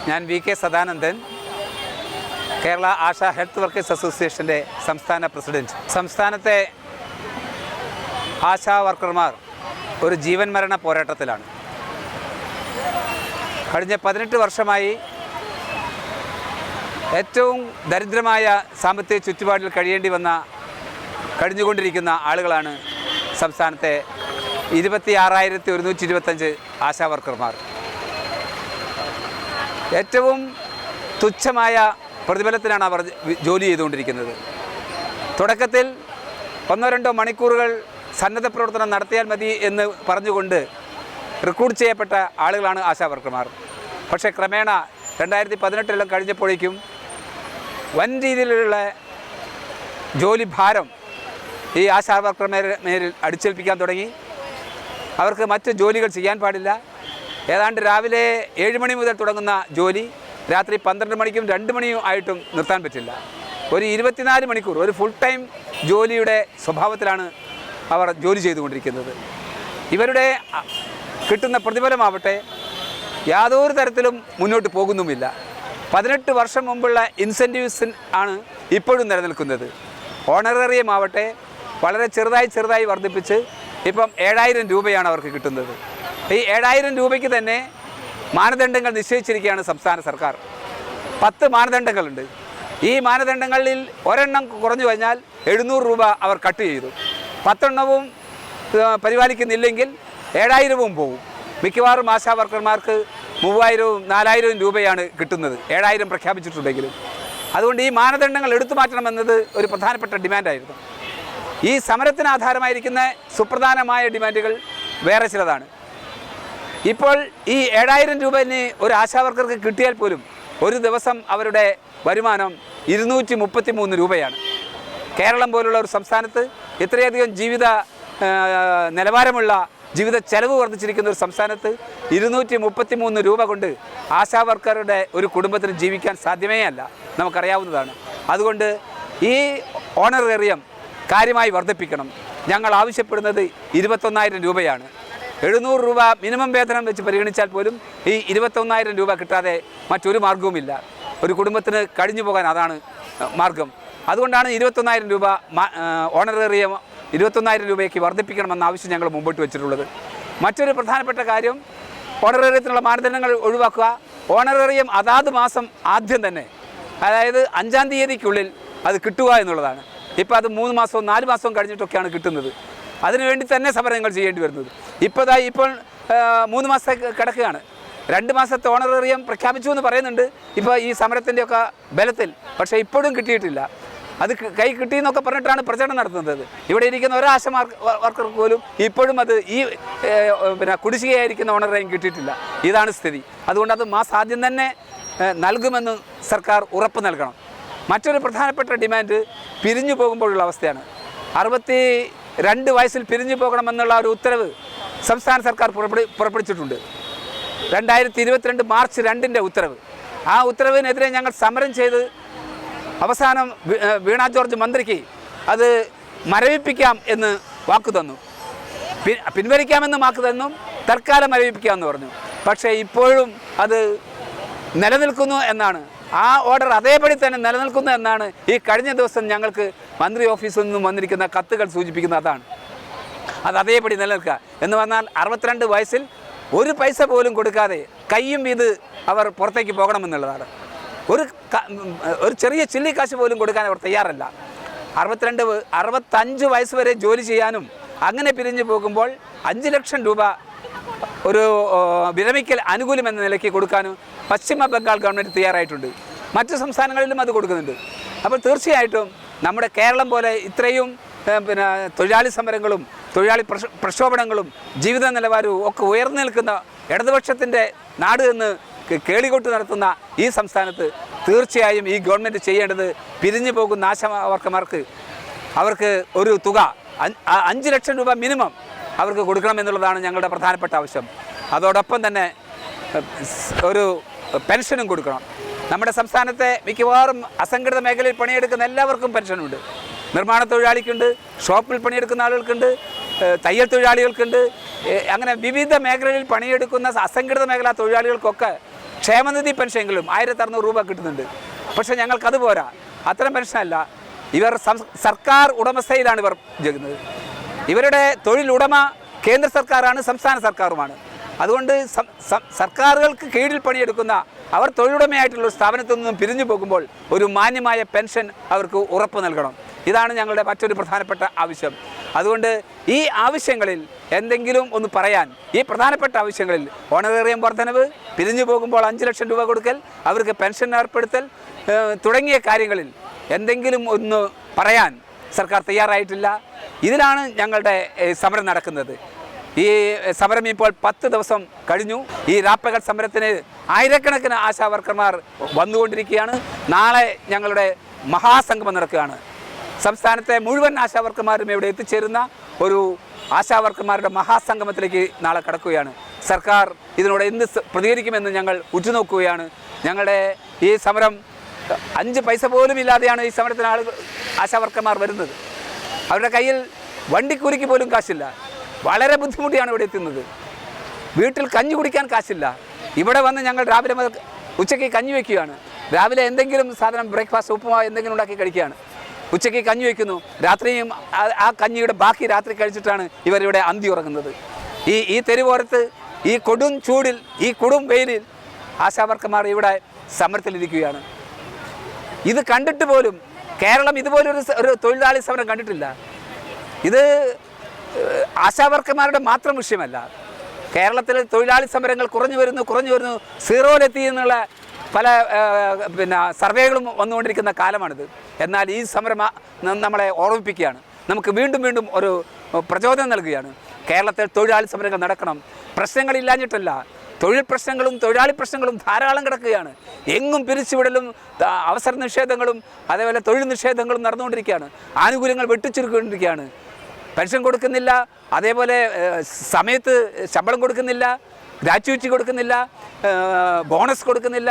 ഞാൻ VK Sadanandan, Kerala ASHA health workers അസോസിയേഷൻ്റെ സംസ്ഥാന പ്രസിഡൻറ്റ്. സംസ്ഥാനത്തെ ആശാ വർക്കർമാർ ഒരു ജീവൻ മരണ പോരാട്ടത്തിലാണ്. കഴിഞ്ഞ 18 വർഷമായി ഏറ്റവും ദരിദ്രമായ സാമ്പത്തിക ചുറ്റുപാടിൽ കഴിഞ്ഞുകൊണ്ടിരിക്കുന്ന ആളുകളാണ് സംസ്ഥാനത്തെ 26,125 ആശാ വർക്കർമാർ. ഏറ്റവും തുച്ഛമായ പ്രതിഫലത്തിലാണ് അവർ ജോലി ചെയ്തുകൊണ്ടിരിക്കുന്നത്. തുടക്കത്തിൽ 1-2 മണിക്കൂറുകൾ സന്നദ്ധ പ്രവർത്തനം നടത്തിയാൽ മതി എന്ന് പറഞ്ഞുകൊണ്ട് റിക്രൂട്ട് ചെയ്യപ്പെട്ട ആളുകളാണ് ആശാ വർക്കർമാർ. പക്ഷേ ക്രമേണ 2018 കഴിഞ്ഞപ്പോഴേക്കും വൻ രീതിയിലുള്ള ജോലി ഭാരം ഈ ആശാ വർക്കർമാരുടെ മേലിൽ അടിച്ചേൽപ്പിക്കാൻ തുടങ്ങി. അവർക്ക് മറ്റ് ജോലികൾ ചെയ്യാൻ പാടില്ല. ഏതാണ്ട് രാവിലെ 7 മണി മുതൽ തുടങ്ങുന്ന ജോലി രാത്രി 12 മണിക്കും 2 മണിയും ആയിട്ടും നിർത്താൻ പറ്റില്ല. ഒരു 24 മണിക്കൂർ ഒരു ഫുൾ ടൈം ജോലിയുടെ സ്വഭാവത്തിലാണ് അവർ ജോലി ചെയ്തുകൊണ്ടിരിക്കുന്നത്. ഇവരുടെ കിട്ടുന്ന പ്രതിഫലമാവട്ടെ യാതൊരു തരത്തിലും മുന്നോട്ട് പോകുന്നുമില്ല. 18 വർഷം മുമ്പുള്ള ഇൻസെൻറ്റീവ്സ് ആണ് ഇപ്പോഴും നിലനിൽക്കുന്നത്. ഓണറേറിയം ആവട്ടെ വളരെ ചെറുതായി വർദ്ധിപ്പിച്ച് ഇപ്പം 7,000 രൂപയാണ് അവർക്ക് കിട്ടുന്നത്. ഈ 7,000 രൂപയ്ക്ക് തന്നെ മാനദണ്ഡങ്ങൾ നിശ്ചയിച്ചിരിക്കുകയാണ് സംസ്ഥാന സർക്കാർ. 10 മാനദണ്ഡങ്ങളുണ്ട്. ഈ മാനദണ്ഡങ്ങളിൽ ഒരെണ്ണം കുറഞ്ഞു കഴിഞ്ഞാൽ 700 രൂപ അവർ കട്ട് ചെയ്തു. 10 എണ്ണവും പരിപാലിക്കുന്നില്ലെങ്കിൽ 7,000 പോകും. മിക്കവാറും ആശാ വർക്കർമാർക്ക് 3,000-ഉം 4,000 രൂപയാണ് കിട്ടുന്നത് 7,000 പ്രഖ്യാപിച്ചിട്ടുണ്ടെങ്കിലും. അതുകൊണ്ട് ഈ മാനദണ്ഡങ്ങൾ എടുത്തു മാറ്റണമെന്നത് ഒരു പ്രധാനപ്പെട്ട ഡിമാൻഡായിരുന്നു. ഈ സമരത്തിന് ആധാരമായിരിക്കുന്ന സുപ്രധാനമായ ഡിമാൻഡുകൾ വേറെ ചിലതാണ്. ഇപ്പോൾ ഈ 7,000 രൂപന് ഒരു ആശാ വർക്കർക്ക് കിട്ടിയാൽ പോലും ഒരു ദിവസം അവരുടെ വരുമാനം 233 രൂപയാണ്. കേരളം പോലുള്ള ഒരു സംസ്ഥാനത്ത് ഇത്രയധികം ജീവിത നിലവാരമുള്ള ജീവിത ചെലവ് വർദ്ധിച്ചിരിക്കുന്ന ഒരു സംസ്ഥാനത്ത് 233 രൂപ കൊണ്ട് ആശാ വർക്കറുടെ ഒരു കുടുംബത്തിന് ജീവിക്കാൻ സാധ്യമേ അല്ല, നമുക്കറിയാവുന്നതാണ്. അതുകൊണ്ട് ഈ ഓണറേറിയം കാര്യമായി വർദ്ധിപ്പിക്കണം. ഞങ്ങൾ ആവശ്യപ്പെടുന്നത് 21,000 രൂപയാണ്. 700 രൂപ മിനിമം വേതനം വെച്ച് പരിഗണിച്ചാൽ പോലും ഈ 21,000 രൂപ കിട്ടാതെ മറ്റൊരു മാർഗവുമില്ല. ഒരു കുടുംബത്തിന് കഴിഞ്ഞു പോകാൻ അതാണ് മാർഗം. അതുകൊണ്ടാണ് 21,000 രൂപ ഓണറേറിയം 21,000 രൂപയ്ക്ക് വർദ്ധിപ്പിക്കണമെന്ന ആവശ്യം ഞങ്ങൾ മുമ്പോട്ട് വെച്ചിട്ടുള്ളത്. മറ്റൊരു പ്രധാനപ്പെട്ട കാര്യം ഓണറേറിയത്തിനുള്ള മാനദണ്ഡങ്ങൾ ഒഴിവാക്കുക. ഓണറേറിയം അതാത് മാസം ആദ്യം തന്നെ, അതായത് 5-ാം തീയതിക്കുള്ളിൽ അത് കിട്ടുക എന്നുള്ളതാണ്. ഇപ്പോൾ അത് 3 മാസവും 4 മാസവും കഴിഞ്ഞിട്ടൊക്കെയാണ് കിട്ടുന്നത്. അതിനുവേണ്ടി തന്നെ സമരങ്ങൾ ചെയ്യേണ്ടി വരുന്നത്. ഇപ്പോൾ 3 മാസം കിടക്കുകയാണ്. 2 മാസത്തെ ഓണറേറിയം പ്രഖ്യാപിച്ചു എന്ന് പറയുന്നുണ്ട് ഇപ്പോൾ ഈ സമരത്തിൻ്റെയൊക്കെ ബലത്തിൽ. പക്ഷേ ഇപ്പോഴും കിട്ടിയിട്ടില്ല. അത് കൈ കിട്ടിയെന്നൊക്കെ പറഞ്ഞിട്ടാണ് പ്രചരണം നടത്തുന്നത്. ഇവിടെ ഇരിക്കുന്ന ഒരു ആശാ വർക്കർക്ക് പോലും ഇപ്പോഴും അത് ഈ കുടിശ്ശികയായിരിക്കുന്ന ഓണറേറിയം കിട്ടിയിട്ടില്ല. ഇതാണ് സ്ഥിതി. അതുകൊണ്ട് അത് ആദ്യം തന്നെ നൽകുമെന്ന് സർക്കാർ ഉറപ്പ് നൽകണം. മറ്റൊരു പ്രധാനപ്പെട്ട ഡിമാൻഡ് പിരിഞ്ഞു പോകുമ്പോഴുള്ള അവസ്ഥയാണ്. 62 വയസ്സിൽ പിരിഞ്ഞു പോകണമെന്നുള്ള ഒരു ഉത്തരവ് സംസ്ഥാന സർക്കാർ പുറപ്പെടുവിച്ചിട്ടുണ്ട്. 2022 മാർച്ച് 2 ഉത്തരവ്. ആ ഉത്തരവിനെതിരെ ഞങ്ങൾ സമരം ചെയ്ത് അവസാനം വീണ ജോർജ് മന്ത്രിക്ക് അത് മരവിപ്പിക്കാം എന്ന് വാക്കു തന്നു. പിൻവലിക്കാമെന്ന് വാക്ക് തന്നു, തൽക്കാലം മരവിപ്പിക്കാമെന്ന് പറഞ്ഞു. പക്ഷേ ഇപ്പോഴും അത് നിലനിൽക്കുന്നു എന്നാണ്, ആ ഓർഡർ അതേപടി തന്നെ നിലനിൽക്കുന്നു എന്നാണ് ഈ കഴിഞ്ഞ ദിവസം ഞങ്ങൾക്ക് മന്ത്രി ഓഫീസിൽ നിന്നും വന്നിരിക്കുന്ന കത്തുകൾ സൂചിപ്പിക്കുന്നത്. അതാണ് അത് അതേപടി നിലനിൽക്കുക എന്ന് പറഞ്ഞാൽ 62 വയസ്സിൽ ഒരു പൈസ പോലും കൊടുക്കാതെ കയ്യും വീത് അവർ പുറത്തേക്ക് പോകണമെന്നുള്ളതാണ്. ഒരു ചെറിയ ചില്ലിക്കാശ് പോലും കൊടുക്കാൻ അവർ തയ്യാറല്ല. 65 വയസ്സ് വരെ ജോലി ചെയ്യാനും അങ്ങനെ പിരിഞ്ഞു പോകുമ്പോൾ 5 ലക്ഷം രൂപ ഒരു വിരമിക്കൽ ആനുകൂല്യം എന്ന നിലയ്ക്ക് കൊടുക്കാനും പശ്ചിമ ബംഗാൾ ഗവൺമെൻറ് തയ്യാറായിട്ടുണ്ട്. മറ്റു സംസ്ഥാനങ്ങളിലും അത് കൊടുക്കുന്നുണ്ട്. അപ്പോൾ തീർച്ചയായിട്ടും നമ്മുടെ കേരളം പോലെ ഇത്രയും തൊഴിലാളി സമരങ്ങളും തൊഴിലാളി പ്രക്ഷോഭങ്ങളും ജീവിത നിലവാരവും ഒക്കെ ഉയർന്നു നിൽക്കുന്ന ഇടതുപക്ഷത്തിൻ്റെ നാട് എന്ന് കേളികൊട്ട് നടത്തുന്ന ഈ സംസ്ഥാനത്ത് തീർച്ചയായും ഈ ഗവൺമെൻറ് ചെയ്യേണ്ടത് പിരിഞ്ഞു പോകുന്ന ആശാവർക്കർമാർക്ക് അവർക്ക് ഒരു തുക 5 ലക്ഷം രൂപ മിനിമം അവർക്ക് കൊടുക്കണമെന്നുള്ളതാണ് ഞങ്ങളുടെ പ്രധാനപ്പെട്ട ആവശ്യം. അതോടൊപ്പം തന്നെ ഒരു പെൻഷനും കൊടുക്കണം. നമ്മുടെ സംസ്ഥാനത്തെ മിക്കവാറും അസംഘടിത മേഖലയിൽ പണിയെടുക്കുന്ന എല്ലാവർക്കും പെൻഷനുണ്ട്. നിർമ്മാണ തൊഴിലാളിക്കുണ്ട്, ഷോപ്പിൽ പണിയെടുക്കുന്ന ആളുകൾക്കുണ്ട്, തയ്യൽ തൊഴിലാളികൾക്കുണ്ട്. അങ്ങനെ വിവിധ മേഖലകളിൽ പണിയെടുക്കുന്ന അസംഘടിത മേഖലാ തൊഴിലാളികൾക്കൊക്കെ ക്ഷേമനിധി പെൻഷനെങ്കിലും 1600 രൂപ കിട്ടുന്നുണ്ട്. പക്ഷേ ഞങ്ങൾക്കത് പോരാ. അത്തരം പെൻഷനല്ല. ഇവർ സർക്കാർ ഉടമസ്ഥയിലാണ് ഇവർ ചെയ്യുന്നത്. ഇവരുടെ തൊഴിലുടമ കേന്ദ്ര സർക്കാരാണ്, സംസ്ഥാന സർക്കാരുമാണ്. അതുകൊണ്ട് സർക്കാരുകൾക്ക് കീഴിൽ പണിയെടുക്കുന്ന അവർ തൊഴിലുടമയായിട്ടുള്ള ഒരു സ്ഥാപനത്തിൽ നിന്നും പിരിഞ്ഞു പോകുമ്പോൾ ഒരു മാന്യമായ പെൻഷൻ അവർക്ക് ഉറപ്പ് നൽകണം. ഇതാണ് ഞങ്ങളുടെ മറ്റൊരു പ്രധാനപ്പെട്ട ആവശ്യം. അതുകൊണ്ട് ഈ ആവശ്യങ്ങളിൽ എന്തെങ്കിലും ഒന്ന് പറയാൻ, ഈ പ്രധാനപ്പെട്ട ആവശ്യങ്ങളിൽ ഓണറേറിയം വർധനവ്, പിരിഞ്ഞു പോകുമ്പോൾ 5 ലക്ഷം രൂപ കൊടുക്കൽ, അവർക്ക് പെൻഷൻ ഏർപ്പെടുത്തൽ തുടങ്ങിയ കാര്യങ്ങളിൽ എന്തെങ്കിലും ഒന്ന് പറയാൻ സർക്കാർ തയ്യാറായിട്ടില്ല. ഇതിലാണ് ഞങ്ങളുടെ സമരം നടക്കുന്നത്. ഈ സമരം ഇപ്പോൾ 10 ദിവസം കഴിഞ്ഞു. ഈ രാപ്പകൽ സമരത്തിന് ആയിരക്കണക്കിന് ആശാവർക്കർമാർ വന്നുകൊണ്ടിരിക്കുകയാണ്. നാളെ ഞങ്ങളുടെ മഹാസംഗമം നടക്കുകയാണ്. സംസ്ഥാനത്തെ മുഴുവൻ ആശാവർക്കർമാരും ഇവിടെ എത്തിച്ചേരുന്ന ഒരു ആശാവർക്കർമാരുടെ മഹാസംഗമത്തിലേക്ക് നാളെ കടക്കുകയാണ്. സർക്കാർ ഇതിനോട് എന്ത് പ്രതികരിക്കുമെന്ന് ഞങ്ങൾ ഉറ്റുനോക്കുകയാണ്. ഞങ്ങളുടെ ഈ സമരം 5 പൈസ പോലും ഇല്ലാതെയാണ് ഈ സമരത്തിന് ആശാവർക്കർമാർ വരുന്നത്. അവരുടെ കയ്യിൽ വണ്ടിക്കൂലിക്ക് പോലും കാശില്ല. വളരെ ബുദ്ധിമുട്ടിയാണ് ഇവിടെ എത്തുന്നത്. വീട്ടിൽ കഞ്ഞി കുടിക്കാൻ കാശില്ല. ഇവിടെ വന്ന് ഞങ്ങൾ രാവിലെ മുതൽ ഉച്ചയ്ക്ക് കഞ്ഞി വയ്ക്കുകയാണ്. രാവിലെ എന്തെങ്കിലും സാധനം ബ്രേക്ക്ഫാസ്റ്റ് ഉപ്പുമാവ് എന്തെങ്കിലും ഉണ്ടാക്കി കഴിക്കുകയാണ്. ഉച്ചയ്ക്ക് കഞ്ഞി വയ്ക്കുന്നു. രാത്രിയും ആ കഞ്ഞിയുടെ ബാക്കി രാത്രി കഴിച്ചിട്ടാണ് ഇവരിവിടെ അന്തി ഉറങ്ങുന്നത്. ഈ തെരുവോരത്ത് ഈ കൊടും ചൂടിൽ, ഈ കൊടും വെയിലിൽ ആശാവർക്കർമാർ ഇവിടെ സമരത്തിലിരിക്കുകയാണ്. ഇത് കണ്ടിട്ട് പോലും കേരളം ഇതുപോലൊരു തൊഴിലാളി സമരം കണ്ടിട്ടില്ല. ഇത് ആശാവർക്കർമാരുടെ മാത്രം വിഷയമല്ല. കേരളത്തിലെ തൊഴിലാളി സമരങ്ങൾ കുറഞ്ഞു വരുന്നു, സീറോയിലെത്തി എന്നുള്ള പല സർവേകളും വന്നുകൊണ്ടിരിക്കുന്ന കാലമാണിത്. എന്നാൽ ഈ സമരം നമ്മളെ ഓർമ്മിപ്പിക്കുകയാണ്, നമുക്ക് വീണ്ടും ഒരു പ്രചോദനം നൽകുകയാണ്. കേരളത്തിൽ തൊഴിലാളി സമരങ്ങൾ നടക്കണം. പ്രശ്നങ്ങളില്ലാഞ്ഞിട്ടല്ല, തൊഴിൽ പ്രശ്നങ്ങളും തൊഴിലാളി പ്രശ്നങ്ങളും ധാരാളം കിടക്കുകയാണ്. എങ്ങും പിരിച്ചുവിടലും അവസര നിഷേധങ്ങളും അതേപോലെ തൊഴിൽ നിഷേധങ്ങളും നടന്നുകൊണ്ടിരിക്കുകയാണ്. ആനുകൂല്യങ്ങൾ വെട്ടിച്ചുരുക്കൊണ്ടിരിക്കുകയാണ്. പെൻഷൻ കൊടുക്കുന്നില്ല, അതേപോലെ സമയത്ത് ശമ്പളം കൊടുക്കുന്നില്ല, ഗ്രാറ്റുവിറ്റി കൊടുക്കുന്നില്ല, ബോണസ് കൊടുക്കുന്നില്ല,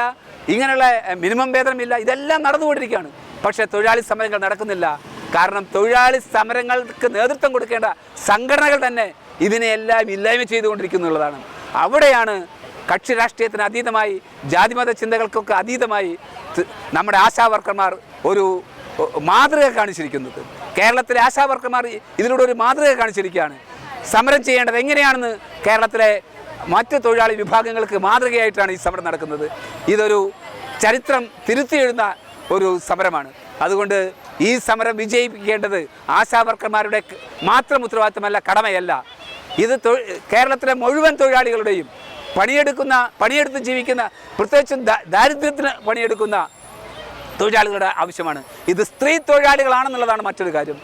ഇങ്ങനെയുള്ള മിനിമം വേതനമില്ല. ഇതെല്ലാം നടന്നുകൊണ്ടിരിക്കുകയാണ്. പക്ഷേ തൊഴിലാളി സമരങ്ങൾ നടക്കുന്നില്ല. കാരണം തൊഴിലാളി സമരങ്ങൾക്ക് നേതൃത്വം കൊടുക്കേണ്ട സംഘടനകൾ തന്നെ ഇതിനെയെല്ലാം ഇല്ലായ്മ ചെയ്തുകൊണ്ടിരിക്കുന്നുള്ളതാണ്. അവിടെയാണ് കക്ഷി രാഷ്ട്രീയത്തിന് അതീതമായി, ജാതിമത ചിന്തകൾക്കൊക്കെ അതീതമായി നമ്മുടെ ആശാവർക്കർമാർ ഒരു മാതൃക കാണിച്ചിരിക്കുന്നത്. കേരളത്തിലെ ആശാവർക്കർമാർ ഇതിലൂടെ ഒരു മാതൃക കാണിച്ചിരിക്കുകയാണ്. സമരം ചെയ്യേണ്ടത് എങ്ങനെയാണെന്ന് കേരളത്തിലെ മറ്റ് തൊഴിലാളി വിഭാഗങ്ങൾക്ക് മാതൃകയായിട്ടാണ് ഈ സമരം നടക്കുന്നത്. ഇതൊരു ചരിത്രം തിരുത്തിയെഴുതുന്ന ഒരു സമരമാണ്. അതുകൊണ്ട് ഈ സമരം വിജയിപ്പിക്കേണ്ടത് ആശാവർക്കർമാരുടെ മാത്രം ഉത്തരവാദിത്തമല്ല, കടമയല്ല. ഇത് കേരളത്തിലെ മുഴുവൻ തൊഴിലാളികളുടെയും പണിയെടുത്ത് ജീവിക്കുന്ന, പ്രത്യേകിച്ചും ദാരിദ്ര്യത്തിന് പണിയെടുക്കുന്ന തൊഴിലാളികളുടെ ആവശ്യമാണ്. ഇത് സ്ത്രീ തൊഴിലാളികളാണെന്നുള്ളതാണ് മറ്റൊരു കാര്യം.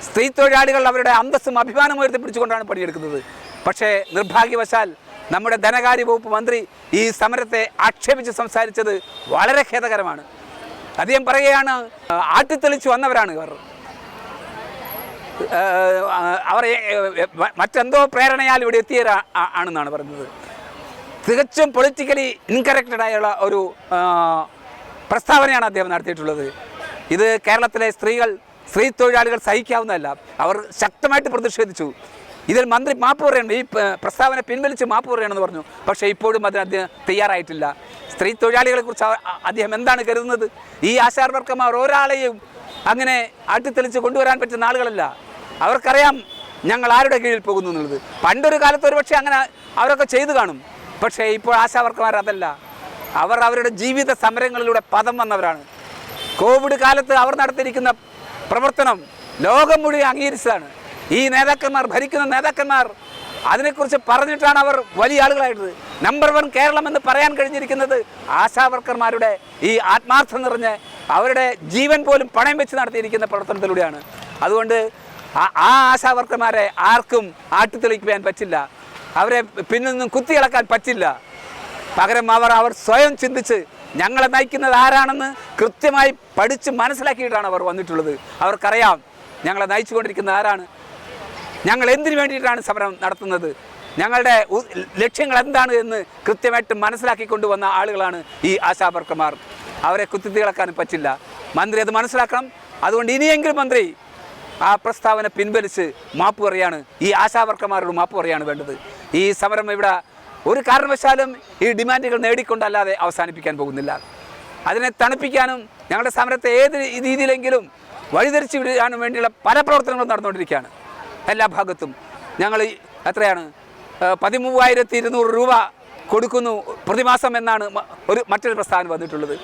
സ്ത്രീ തൊഴിലാളികൾ അവരുടെ അന്തസ്സും അഭിമാനവും ഉയർത്തിപ്പിടിച്ചുകൊണ്ടാണ് പണിയെടുക്കുന്നത്. പക്ഷേ നിർഭാഗ്യവശാൽ നമ്മുടെ ധനകാര്യ വകുപ്പ് മന്ത്രി ഈ സമരത്തെ ആക്ഷേപിച്ച് സംസാരിച്ചത് വളരെ ഖേദകരമാണ്. അദ്ദേഹം പറയുകയാണ്, ആട്ടിത്തെളിച്ച് വന്നവരാണ് ഇവർ, അവർ മറ്റെന്തോ പ്രേരണയാൽ ഇവിടെ എത്തിയവരാണെന്നാണ് പറയുന്നത്. തികച്ചും പൊളിറ്റിക്കലി ഇൻകറക്റ്റഡായുള്ള ഒരു പ്രസ്താവനയാണ് അദ്ദേഹം നടത്തിയിട്ടുള്ളത്. ഇത് കേരളത്തിലെ സ്ത്രീ തൊഴിലാളികൾ സഹിക്കാവുന്നതല്ല. അവർ ശക്തമായിട്ട് പ്രതിഷേധിച്ചു. ഇതിൽ മന്ത്രി മാപ്പ് പറയണം, ഈ പ്രസ്താവന പിൻവലിച്ച് മാപ്പ് പറയണമെന്ന് പറഞ്ഞു. പക്ഷേ ഇപ്പോഴും അതിന് അദ്ദേഹം തയ്യാറായിട്ടില്ല. സ്ത്രീ തൊഴിലാളികളെക്കുറിച്ച് അദ്ദേഹം എന്താണ് കരുതുന്നത്? ഈ ആശാവർക്കർമാർ ഒരാളെയും അങ്ങനെ ആട്ടിത്തെളിച്ച് കൊണ്ടുവരാൻ പറ്റുന്ന ആളുകളല്ല. അവർക്കറിയാം ഞങ്ങൾ ആരുടെ കീഴിൽ പോകുന്നു എന്നുള്ളത്. പണ്ടൊരു കാലത്ത് ഒരുപക്ഷെ അങ്ങനെ അവരൊക്കെ ചെയ്തു കാണും. പക്ഷേ ഇപ്പോൾ ആശാവർക്കർമാർ അതല്ല. അവർ അവരുടെ ജീവിത സമരങ്ങളിലൂടെ പദം വന്നവരാണ്. കോവിഡ് കാലത്ത് അവർ നടത്തിയിരിക്കുന്ന പ്രവർത്തനം ലോകം മുഴുവൻ അംഗീകരിച്ചതാണ്. ഈ നേതാക്കന്മാർ, ഭരിക്കുന്ന നേതാക്കന്മാർ അതിനെക്കുറിച്ച് പറഞ്ഞിട്ടാണ് അവർ വലിയ ആളുകളായിട്ട് നമ്പർ 1 കേരളം എന്ന് പറയാൻ കഴിഞ്ഞിരിക്കുന്നത് ആശാവർക്കർമാരുടെ ഈ ആത്മാർത്ഥം നിറഞ്ഞ് അവരുടെ ജീവൻ പോലും പണയം വെച്ച് നടത്തിയിരിക്കുന്ന പ്രവർത്തനത്തിലൂടെയാണ്. അതുകൊണ്ട് ആ ആശാവർക്കർമാരെ ആർക്കും ആട്ടിത്തെളിക്കാൻ പറ്റില്ല, അവരെ പിന്നൊന്നും കുത്തിയിളക്കാൻ പറ്റില്ല. പകരം അവർ സ്വയം ചിന്തിച്ച് ഞങ്ങളെ നയിക്കുന്നത് ആരാണെന്ന് കൃത്യമായി പഠിച്ച് മനസ്സിലാക്കിയിട്ടാണ് അവർ വന്നിട്ടുള്ളത്. അവർക്കറിയാം ഞങ്ങളെ നയിച്ചുകൊണ്ടിരിക്കുന്ന ആരാണ്, ഞങ്ങൾ എന്തിനു വേണ്ടിയിട്ടാണ് സമരം നടത്തുന്നത്, ഞങ്ങളുടെ ലക്ഷ്യങ്ങൾ എന്താണ് എന്ന് കൃത്യമായിട്ട് മനസ്സിലാക്കിക്കൊണ്ടുവന്ന ആളുകളാണ് ഈ ആശാവർക്കർമാർ. അവരെ കുത്തിത്തിളക്കാനും പറ്റില്ല. മന്ത്രി അത് മനസ്സിലാക്കണം. അതുകൊണ്ട് ഇനിയെങ്കിലും മന്ത്രി ആ പ്രസ്താവന പിൻവലിച്ച് മാപ്പ് പറയാണ്, ഈ ആശാവർക്കർമാരോട് മാപ്പ് പറയാണ് വേണ്ടത്. ഈ സമരം ഇവിടെ ഒരു കാരണവശാലും ഈ ഡിമാൻഡുകൾ നേടിക്കൊണ്ടല്ലാതെ അവസാനിപ്പിക്കാൻ പോകുന്നില്ല. അതിനെ തണുപ്പിക്കാനും ഞങ്ങളുടെ സമരത്തെ ഏത് രീതിയിലെങ്കിലും വഴിതിരിച്ചു വിടാനും വേണ്ടിയുള്ള പല പ്രവർത്തനങ്ങളും നടന്നുകൊണ്ടിരിക്കുകയാണ് എല്ലാ ഭാഗത്തും. ഞങ്ങൾ എത്രയാണ് 13,200 രൂപ കൊടുക്കുന്നു പ്രതിമാസം എന്നാണ് മറ്റൊരു പ്രസ്താവന വന്നിട്ടുള്ളത്.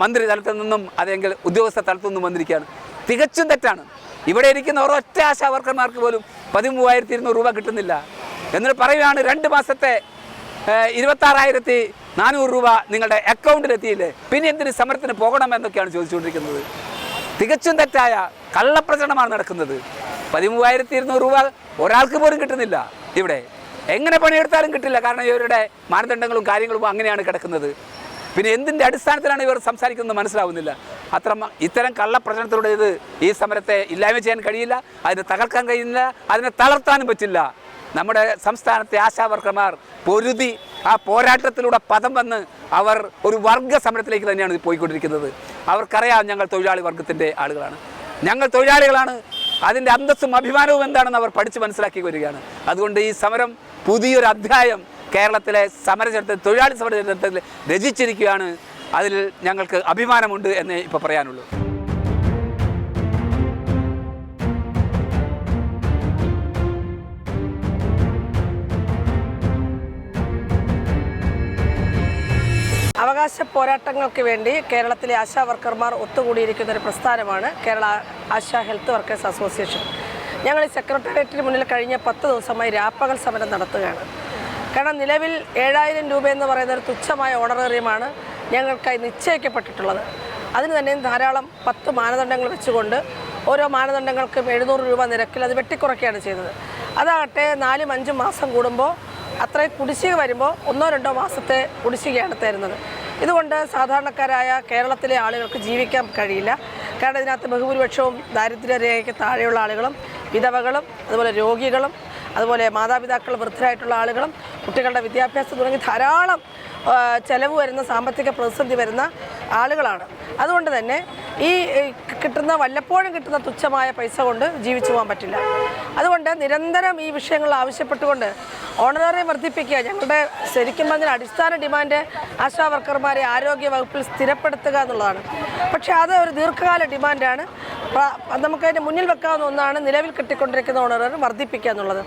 മന്ത്രി തലത്തിൽ നിന്നും അല്ലെങ്കിൽ ഉദ്യോഗസ്ഥ തലത്തിൽ നിന്നും വന്നിരിക്കുകയാണ്. തികച്ചും തെറ്റാണ്. ഇവിടെ ഇരിക്കുന്ന ഒരൊറ്റ ആശാവർക്കർമാർക്ക് പോലും 13,200 രൂപ കിട്ടുന്നില്ല. എന്നിട്ട് പറയുകയാണ് 2 മാസത്തെ 26,400 രൂപ നിങ്ങളുടെ അക്കൗണ്ടിലെത്തിയില്ലേ, പിന്നെ എന്തിന് സമരത്തിന് പോകണമെന്നൊക്കെയാണ് ചോദിച്ചുകൊണ്ടിരിക്കുന്നത്. തികച്ചും തെറ്റായ കള്ളപ്രചരണമാണ് നടക്കുന്നത്. 13,200 രൂപ ഒരാൾക്ക് പോലും കിട്ടുന്നില്ല. ഇവിടെ എങ്ങനെ പണിയെടുത്താലും കിട്ടില്ല. കാരണം ഇവരുടെ മാനദണ്ഡങ്ങളും കാര്യങ്ങളും അങ്ങനെയാണ് കിടക്കുന്നത്. പിന്നെ എന്തിൻ്റെ അടിസ്ഥാനത്തിലാണ് ഇവർ സംസാരിക്കുന്നത് മനസ്സിലാവുന്നില്ല. ഇത്തരം കള്ളപ്രചരണത്തിലൂടെ ഈ സമരത്തെ ഇല്ലായ്മ ചെയ്യാൻ കഴിയില്ല, അതിനെ തകർക്കാൻ കഴിയില്ല, അതിനെ തളർത്താനും പറ്റില്ല. നമ്മുടെ സംസ്ഥാനത്തെ ആശാവർക്കർമാർ പൊരുതി ആ പോരാട്ടത്തിലൂടെ പദം വന്ന് അവർ ഒരു വർഗ സമരത്തിലേക്ക് തന്നെയാണ് പോയിക്കൊണ്ടിരിക്കുന്നത്. അവർക്കറിയാം ഞങ്ങൾ തൊഴിലാളി വർഗത്തിൻ്റെ ആളുകളാണ്, ഞങ്ങൾ തൊഴിലാളികളാണ്, അതിൻ്റെ അന്തസ്സും അഭിമാനവും എന്താണെന്ന് അവർ പഠിച്ച് മനസ്സിലാക്കി വരികയാണ്. അതുകൊണ്ട് ഈ സമരം പുതിയൊരു അധ്യായം കേരളത്തിലെ സമരചരിത്രത്തിൽ, തൊഴിലാളി സമരചരിത്രത്തിൽ രചിച്ചിരിക്കുകയാണ്. അതിൽ ഞങ്ങൾക്ക് അഭിമാനമുണ്ട് എന്നേ ഇപ്പോൾ പറയാനുള്ളൂ. അവകാശ പോരാട്ടങ്ങൾക്ക് വേണ്ടി കേരളത്തിലെ ആശാവർക്കർമാർ ഒത്തുകൂടിയിരിക്കുന്ന ഒരു പ്രസ്ഥാനമാണ് Kerala ASHA health workers association. ഞങ്ങൾ ഈ സെക്രട്ടേറിയറ്റിന് മുന്നിൽ കഴിഞ്ഞ 10 ദിവസമായി രാപ്പകൽ സമരം നടത്തുകയാണ്. കാരണം നിലവിൽ 7,000 രൂപ എന്ന് പറയുന്ന ഒരു തുച്ഛമായ ഓണറേറിയമാണ് ഞങ്ങൾക്കായി നിശ്ചയിക്കപ്പെട്ടിട്ടുള്ളത്. അതിന് തന്നെ ധാരാളം 10 മാനദണ്ഡങ്ങൾ വെച്ചുകൊണ്ട് ഓരോ മാനദണ്ഡങ്ങൾക്കും 700 രൂപ നിരക്കിൽ അത് വെട്ടിക്കുറയ്ക്കുകയാണ് ചെയ്തത്. അതാകട്ടെ 4-5 മാസം കൂടുമ്പോൾ അത്രയും കുടിശ്ശിക വരുമ്പോൾ 1-2 മാസത്തെ കുടിശ്ശികയാണ് തരുന്നത്. ഇതുകൊണ്ട് സാധാരണക്കാരായ കേരളത്തിലെ ആളുകൾക്ക് ജീവിക്കാൻ കഴിയില്ല. കാരണം ഇതിനകത്ത് ബഹുഭൂരിപക്ഷവും ദാരിദ്ര്യരേഖയ്ക്ക് താഴെയുള്ള ആളുകളും വിധവകളും അതുപോലെ രോഗികളും അതുപോലെ മാതാപിതാക്കൾ വൃദ്ധരായിട്ടുള്ള ആളുകളും കുട്ടികളുടെ വിദ്യാഭ്യാസം തുടങ്ങി ധാരാളം ചെലവ് വരുന്ന സാമ്പത്തിക പ്രതിസന്ധി വരുന്ന ആളുകളാണ്. അതുകൊണ്ട് തന്നെ ഈ വല്ലപ്പോഴും കിട്ടുന്ന തുച്ഛമായ പൈസ കൊണ്ട് ജീവിച്ചു പോകാൻ പറ്റില്ല. അതുകൊണ്ട് നിരന്തരം ഈ വിഷയങ്ങൾ ആവശ്യപ്പെട്ടുകൊണ്ട് ഓണറേറിയം വർദ്ധിപ്പിക്കുക, ഞങ്ങളുടെ ശരിക്കും പറഞ്ഞാൽ അടിസ്ഥാന ഡിമാൻഡ് ആശാവർക്കർമാരെ ആരോഗ്യ വകുപ്പിൽ സ്ഥിരപ്പെടുത്തുക എന്നുള്ളതാണ്. പക്ഷേ അത് ഒരു ദീർഘകാല ഡിമാൻഡാണ്. നമുക്കതിൻ്റെ മുന്നിൽ വെക്കാവുന്ന ഒന്നാണ് നിലവിൽ കിട്ടിക്കൊണ്ടിരിക്കുന്ന ഓണറേറിയം വർദ്ധിപ്പിക്കുക എന്നുള്ളത്.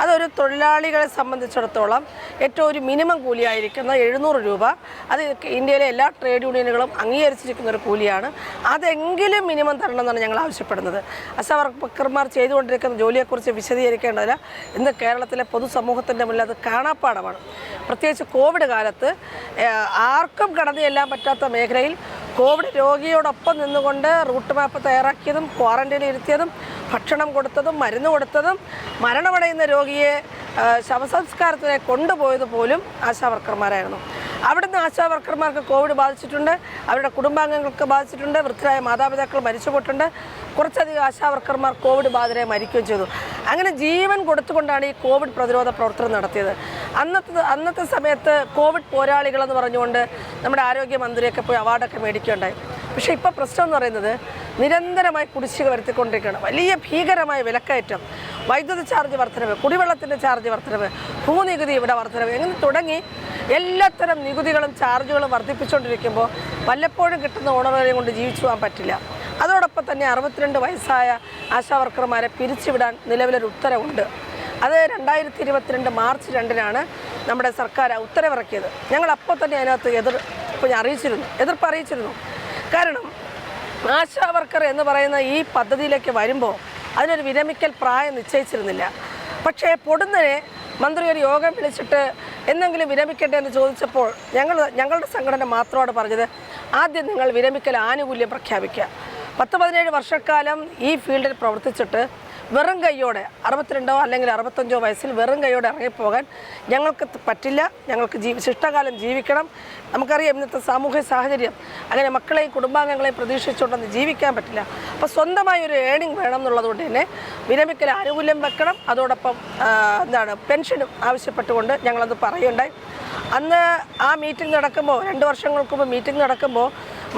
അതൊരു തൊഴിലാളികളെ സംബന്ധിച്ചിടത്തോളം ഏറ്റവും ഒരു മിനിമം കൂലിയായിരിക്കുന്ന 700 രൂപ, അത് ഇന്ത്യയിലെ എല്ലാ ട്രേഡ് യൂണിയനുകളും അംഗീകരിച്ചിരിക്കുന്ന ഒരു കൂലിയാണ്. അതെങ്കിലും മിനിമം തരണമെന്നാണ് ഞങ്ങൾ ആവശ്യപ്പെടുന്നത്. ആശാവർക്കർമാർ ചെയ്തുകൊണ്ടിരിക്കുന്ന ജോലിയെക്കുറിച്ച് വിശദീകരിക്കേണ്ടതില്ല. ഇന്ന് കേരളത്തിലെ പൊതുസമൂഹത്തിൻ്റെ മുന്നിൽ അത് കാണാപ്പാടമാണ്. പ്രത്യേകിച്ച് കോവിഡ് കാലത്ത് ആർക്കും കടന്നു ചെല്ലാൻ പറ്റാത്ത മേഖലയിൽ കോവിഡ് രോഗിയോടൊപ്പം നിന്നുകൊണ്ട് റൂട്ട് മാപ്പ് തയ്യാറാക്കിയതും ക്വാറന്റൈനിൽ ഇരുത്തിയതും ഭക്ഷണം കൊടുത്തതും മരുന്ന് കൊടുത്തതും മരണമടയുന്ന രോഗിയെ ശവസംസ്കാരത്തിനെ കൊണ്ടുപോയത് പോലും ആശാവർക്കർമാരായിരുന്നു. അവിടുന്ന് ആശാവർക്കർമാർക്ക് കോവിഡ് ബാധിച്ചിട്ടുണ്ട്, അവരുടെ കുടുംബാംഗങ്ങൾക്ക് ബാധിച്ചിട്ടുണ്ട്, വൃദ്ധരായ മാതാപിതാക്കൾ മരിച്ചുപോയിട്ടുണ്ട്. കുറച്ചധികം ആശാവർക്കർമാർ കോവിഡ് ബാധിതരെ മരിക്കുകയും ചെയ്തു. അങ്ങനെ ജീവൻ കൊടുത്തുകൊണ്ടാണ് ഈ കോവിഡ് പ്രതിരോധ പ്രവർത്തനം നടത്തിയത്. അന്നത്തെ സമയത്ത് കോവിഡ് പോരാളികളെന്ന് പറഞ്ഞുകൊണ്ട് നമ്മുടെ ആരോഗ്യമന്ത്രിയൊക്കെ പോയി അവാർഡൊക്കെ മേടിക്കുകയുണ്ടായി. പക്ഷേ ഇപ്പോൾ പ്രശ്നം എന്ന് പറയുന്നത് നിരന്തരമായി കുടിശ്ശിക വരുത്തിക്കൊണ്ടിരിക്കുകയാണ്. വലിയ ഭീകരമായ വിലക്കയറ്റം, വൈദ്യുതി ചാർജ് വർധനവ്, കുടിവെള്ളത്തിൻ്റെ ചാർജ് വർധനവ്, ഭൂനികുതി ഇവിടെ വർധനവ്, എങ്ങനെ തുടങ്ങി എല്ലാത്തരം നികുതികളും ചാർജുകളും വർദ്ധിപ്പിച്ചുകൊണ്ടിരിക്കുമ്പോൾ വല്ലപ്പോഴും കിട്ടുന്ന ഓണറേറിയം കൊണ്ട് ജീവിച്ചു പോകാൻ പറ്റില്ല. അതോടൊപ്പം തന്നെ 62 വയസ്സായ ആശാവർക്കർമാരെ പിരിച്ചുവിടാൻ നിലവിലൊരു ഉത്തരവുണ്ട്. അത് 2022 മാർച്ച് 2-നാണ് നമ്മുടെ സർക്കാർ ഉത്തരവിറക്കിയത്. ഞങ്ങൾ അപ്പോൾ തന്നെ അതിനകത്ത് എതിർപ്പ് അറിയിച്ചിരുന്നു. കാരണം ആശാവർക്കർ എന്ന് പറയുന്ന ഈ പദ്ധതിയിലേക്ക് വരുമ്പോൾ അതിനൊരു വിരമിക്കൽ പ്രായം നിശ്ചയിച്ചിരുന്നില്ല. പക്ഷേ പൊടുന്നനെ മന്ത്രി ഒരു യോഗം വിളിച്ചിട്ട് എന്തെങ്കിലും വിരമിക്കട്ടെ എന്ന് ചോദിച്ചപ്പോൾ ഞങ്ങളുടെ സംഘടന മാത്രമാണ് പറഞ്ഞത്, ആദ്യം നിങ്ങൾ വിരമിക്കൽ ആനുകൂല്യം പ്രഖ്യാപിക്കുക. 10-17 വർഷക്കാലം ഈ ഫീൽഡിൽ പ്രവർത്തിച്ചിട്ട് വെറും കൈയോടെ 62 അല്ലെങ്കിൽ 65 വയസ്സിൽ വെറും കൈയോടെ ഇറങ്ങിപ്പോകാൻ ഞങ്ങൾക്ക് പറ്റില്ല. ഞങ്ങൾക്ക് ശിഷ്ടകാലം ജീവിക്കണം. നമുക്കറിയാം ഇന്നത്തെ സാമൂഹ്യ സാഹചര്യം, അങ്ങനെ മക്കളെയും കുടുംബാംഗങ്ങളെയും പ്രതീക്ഷിച്ചുകൊണ്ടൊന്നും ജീവിക്കാൻ പറ്റില്ല. അപ്പോൾ സ്വന്തമായി ഒരു ഏണിംഗ് വേണം എന്നുള്ളതുകൊണ്ട് തന്നെ വിരമിക്കൽ ആനുകൂല്യം വെക്കണം. അതോടൊപ്പം പെൻഷനും ആവശ്യപ്പെട്ടുകൊണ്ട് ഞങ്ങളത് പറയുണ്ടായി. അന്ന് ആ മീറ്റിംഗ് നടക്കുമ്പോൾ 2 വർഷങ്ങൾക്ക് മുമ്പ് മീറ്റിംഗ് നടക്കുമ്പോൾ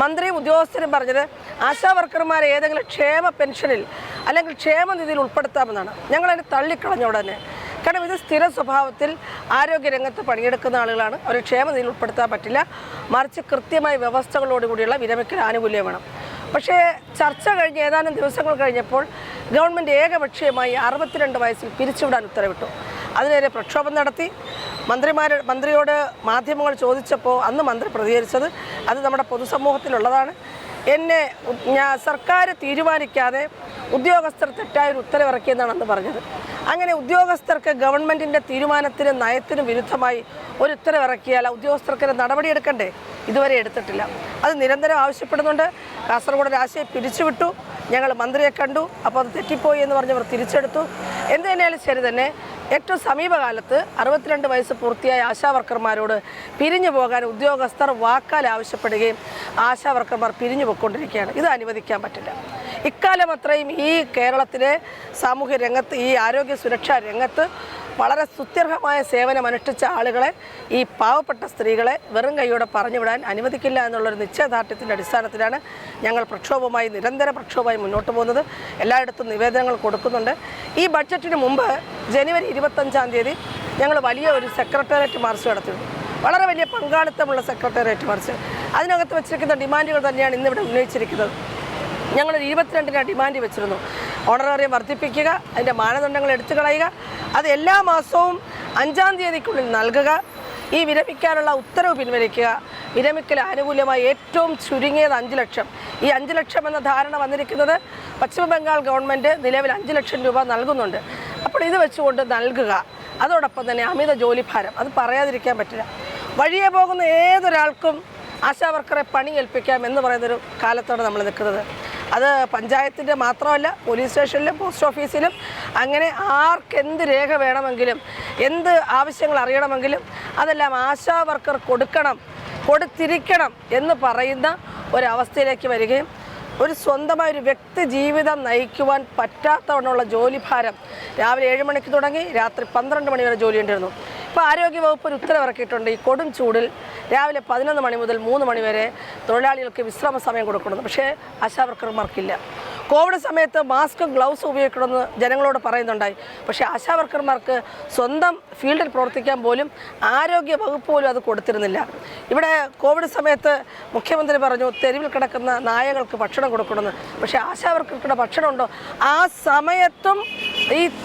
മന്ത്രിയും ഉദ്യോഗസ്ഥരും പറഞ്ഞത് ആശാ വർക്കർമാരെ ഏതെങ്കിലും ക്ഷേമ പെൻഷനിൽ അല്ലെങ്കിൽ ക്ഷേമനിധിയിൽ ഉൾപ്പെടുത്താമെന്നാണ്. ഞങ്ങളതിനെ തള്ളിക്കളഞ്ഞ ഉടനെ. കാരണം ഇത് സ്ഥിര സ്വഭാവത്തിൽ ആരോഗ്യരംഗത്ത് പണിയെടുക്കുന്ന ആളുകളാണ്. അവർ ക്ഷേമനിധിയിൽ ഉൾപ്പെടുത്താൻ പറ്റില്ല. മറിച്ച് കൃത്യമായ വ്യവസ്ഥകളോടുകൂടിയുള്ള വിരമിക്കൽ ആനുകൂല്യം വേണം. പക്ഷേ ചർച്ച കഴിഞ്ഞ് ഏതാനും ദിവസങ്ങൾ കഴിഞ്ഞപ്പോൾ ഗവൺമെൻറ് ഏകപക്ഷീയമായി 62 വയസ്സിൽ പിരിച്ചുവിടാൻ ഉത്തരവിട്ടു. അതിനെതിരെ പ്രക്ഷോഭം നടത്തി. മന്ത്രിയോട് മാധ്യമങ്ങൾ ചോദിച്ചപ്പോൾ അന്ന് മന്ത്രി പ്രതികരിച്ചത് അത് നമ്മുടെ പൊതുസമൂഹത്തിലുള്ളതാണ്. സർക്കാർ തീരുമാനിക്കാതെ ഉദ്യോഗസ്ഥർ തെറ്റായൊരു ഉത്തരവിറക്കിയെന്നാണ് അന്ന് പറഞ്ഞത്. അങ്ങനെ ഉദ്യോഗസ്ഥർക്ക് ഗവൺമെൻറ്റിൻ്റെ തീരുമാനത്തിനും നയത്തിനും വിരുദ്ധമായി ഒരു ഉത്തരവിറക്കിയാൽ ഉദ്യോഗസ്ഥർക്ക് നടപടിയെടുക്കണ്ടേ? ഇതുവരെ എടുത്തിട്ടില്ല. അത് നിരന്തരം ആവശ്യപ്പെടുന്നുണ്ട്. കാസർഗോഡ് രാശിയെ പിരിച്ചുവിട്ടു. ഞങ്ങൾ മന്ത്രിയെ കണ്ടു. അപ്പോൾ അത് തെറ്റിപ്പോയി എന്ന് പറഞ്ഞവർ തിരിച്ചെടുത്തു. എന്ത് തന്നെയാലും ശരി തന്നെ ഏറ്റവും സമീപകാലത്ത് 62 വയസ്സ് പൂർത്തിയായ ആശാവർക്കർമാരോട് പിരിഞ്ഞു പോകാൻ ഉദ്യോഗസ്ഥർ വാക്കാൽ ആവശ്യപ്പെടുകയും ആശാവർക്കർമാർ പിരിഞ്ഞു പോയിക്കൊണ്ടിരിക്കുകയാണ്. ഇത് അനുവദിക്കാൻ പറ്റില്ല. ഇക്കാലം അത്രയും ഈ കേരളത്തിലെ സാമൂഹ്യ രംഗത്ത്, ഈ ആരോഗ്യ സുരക്ഷാ രംഗത്ത് വളരെ സ്തുത്യർഹമായ സേവനം അനുഷ്ഠിച്ച ആളുകളെ, ഈ പാവപ്പെട്ട സ്ത്രീകളെ വെറും കൈയോടെ പറഞ്ഞുവിടാൻ അനുവദിക്കില്ല എന്നുള്ളൊരു നിശ്ചയദാർഢ്യത്തിൻ്റെ അടിസ്ഥാനത്തിലാണ് ഞങ്ങൾ നിരന്തര പ്രക്ഷോഭമായി മുന്നോട്ട് പോകുന്നത്. എല്ലായിടത്തും നിവേദനങ്ങൾ കൊടുക്കുന്നുണ്ട്. ഈ ബഡ്ജറ്റിന് മുമ്പ് ജനുവരി 25-ാം തീയതി ഞങ്ങൾ വലിയ ഒരു സെക്രട്ടേറിയറ്റ് മാർച്ച് നടത്തിയിരുന്നു. വളരെ വലിയ പങ്കാളിത്തമുള്ള സെക്രട്ടേറിയറ്റ് മാർച്ച്. അതിനകത്ത് വെച്ചിരിക്കുന്ന ഡിമാൻഡുകൾ തന്നെയാണ് ഇന്നിവിടെ ഉന്നയിച്ചിരിക്കുന്നത്. ഞങ്ങളൊരു 22-ന് ഡിമാൻഡ് വെച്ചിരുന്നു. ഓണറേറിയം വർദ്ധിപ്പിക്കുക, അതിൻ്റെ മാനദണ്ഡങ്ങൾ എടുത്തു കളയുക, അത് എല്ലാ മാസവും 5-ാം തീയതിക്കുള്ളിൽ നൽകുക, ഈ വിരമിക്കാനുള്ള ഉത്തരവ് പിൻവലിക്കുക, വിരമിക്കൽ ആനുകൂല്യമായി ഏറ്റവും ചുരുങ്ങിയത് 5 ലക്ഷം. ഈ 5 ലക്ഷം എന്ന ധാരണ വന്നിരിക്കുന്നത് പശ്ചിമ ബംഗാൾ ഗവൺമെൻറ് നിലവിൽ 5 ലക്ഷം രൂപ നൽകുന്നുണ്ട്. അപ്പോൾ ഇത് വെച്ചുകൊണ്ട് നൽകുക. അതോടൊപ്പം തന്നെ അമിത ജോലിഭാരം, അത് പറയാതിരിക്കാൻ പറ്റില്ല. വഴിയെ പോകുന്ന ഏതൊരാൾക്കും ആശാവർക്കറെ പണി ഏൽപ്പിക്കാം എന്ന് പറയുന്നൊരു കാലത്താണ് നമ്മൾ നിൽക്കുന്നത്. അത് പഞ്ചായത്തിൻ്റെ മാത്രമല്ല, പോലീസ് സ്റ്റേഷനിലും പോസ്റ്റ് ഓഫീസിലും അങ്ങനെ ആർക്കെന്ത് രേഖ വേണമെങ്കിലും എന്ത് ആവശ്യങ്ങൾ അറിയണമെങ്കിലും അതെല്ലാം ആശാ വർക്കർ കൊടുത്തിരിക്കണം എന്ന് പറയുന്ന ഒരവസ്ഥയിലേക്ക് വരികയും ഒരു സ്വന്തമായൊരു വ്യക്തി ജീവിതം നയിക്കുവാൻ പറ്റാത്തവണ്ണമുള്ള ജോലിഭാരം. രാവിലെ 7 മണിക്ക് തുടങ്ങി രാത്രി 12 മണി വരെ ജോലി ഉണ്ടായിരുന്നു. ഇപ്പോൾ ആരോഗ്യവകുപ്പ് ഒരു ഉത്തരവിറക്കിയിട്ടുണ്ട്. ഈ കൊടും ചൂടിൽ രാവിലെ 11 മണി മുതൽ 3 മണി വരെ തൊഴിലാളികൾക്ക് വിശ്രമ സമയം കൊടുക്കണം. പക്ഷേ ആശാവർക്കർമാർക്കില്ല. കോവിഡ് സമയത്ത് മാസ്കും ഗ്ലൗസും ഉപയോഗിക്കണമെന്ന് ജനങ്ങളോട് പറയുന്നുണ്ടായി. പക്ഷേ ആശാവർക്കർമാർക്ക് സ്വന്തം ഫീൽഡിൽ പ്രവർത്തിക്കാൻ പോലും ആരോഗ്യ വകുപ്പ് പോലും അത് കൊടുത്തിരുന്നില്ല. ഇവിടെ കോവിഡ് സമയത്ത് മുഖ്യമന്ത്രി പറഞ്ഞു തെരുവിൽ കിടക്കുന്ന നായകൾക്ക് ഭക്ഷണം കൊടുക്കണമെന്ന്. പക്ഷേ ആശാവർക്കർക്കുടെ ഭക്ഷണം ഉണ്ടോ? ആ സമയത്തും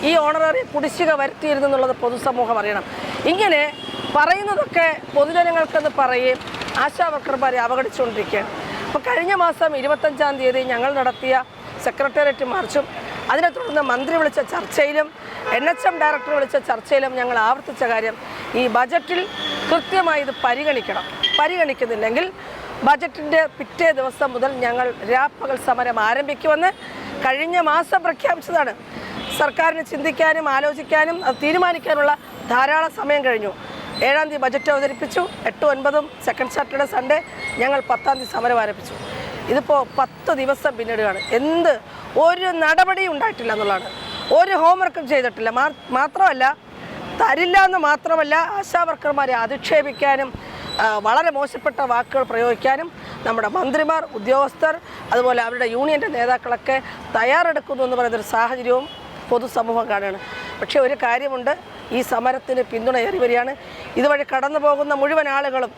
ഈ ഓണററി കുടിശ്ശിക വരുത്തിയിരുന്നു എന്നുള്ളത് പൊതുസമൂഹം അറിയണം. ഇങ്ങനെ പറയുന്നതൊക്കെ പൊതുജനങ്ങൾക്കെന്ന് പറയുകയും ആശാവർക്കർമാരെ അവഗണിച്ചുകൊണ്ടിരിക്കുകയാണ്. അപ്പോൾ കഴിഞ്ഞ മാസം 25-ാം തീയതി ഞങ്ങൾ നടത്തിയ സെക്രട്ടേറിയറ്റ് മാർച്ചും അതിനെ തുടർന്ന് മന്ത്രി വിളിച്ച ചർച്ചയിലും NHM ഡയറക്ടർ വിളിച്ച ചർച്ചയിലും ഞങ്ങൾ ആവർത്തിച്ച കാര്യം ഈ ബജറ്റിൽ കൃത്യമായി ഇത് പരിഗണിക്കുന്നില്ലെങ്കിൽ ബജറ്റിൻ്റെ പിറ്റേ ദിവസം മുതൽ ഞങ്ങൾ രാപ്പകൽ സമരം ആരംഭിക്കുമെന്ന് കഴിഞ്ഞ മാസം പ്രഖ്യാപിച്ചതാണ്. സർക്കാരിന് ചിന്തിക്കാനും ആലോചിക്കാനും അത് തീരുമാനിക്കാനുള്ള ധാരാളം സമയം കഴിഞ്ഞു. 7-ാം തീയതി ബജറ്റ് അവതരിപ്പിച്ചു. 8ഉം 9ഉം സെക്കൻഡ് സാറ്റർഡേ സൺഡേ ഞങ്ങൾ 10-ാം തീയതി സമരം ആരംഭിച്ചു. ഇതിപ്പോൾ 10 ദിവസം പിന്നിടുകയാണ്. ഒരു നടപടിയും ഉണ്ടായിട്ടില്ല എന്നുള്ളതാണ്. ഒരു ഹോംവർക്കും ചെയ്തിട്ടില്ല. മാത്രമല്ല തരില്ല എന്ന് മാത്രമല്ല, ആശാവർക്കർമാരെ അധിക്ഷേപിക്കാനും വളരെ മോശപ്പെട്ട വാക്കുകൾ പ്രയോഗിക്കാനും നമ്മുടെ മന്ത്രിമാർ, ഉദ്യോഗസ്ഥർ, അതുപോലെ അവരുടെ യൂണിയൻ്റെ നേതാക്കളൊക്കെ തയ്യാറെടുക്കുന്നു എന്ന് പറയുന്നൊരു സാഹചര്യവും പൊതുസമൂഹം കാണുകയാണ്. പക്ഷേ ഒരു കാര്യമുണ്ട്, ഈ സമരത്തിന് പിന്തുണ ഏറി വരികയാണ്. ഇതുവഴി കടന്നു പോകുന്ന മുഴുവൻ ആളുകളും,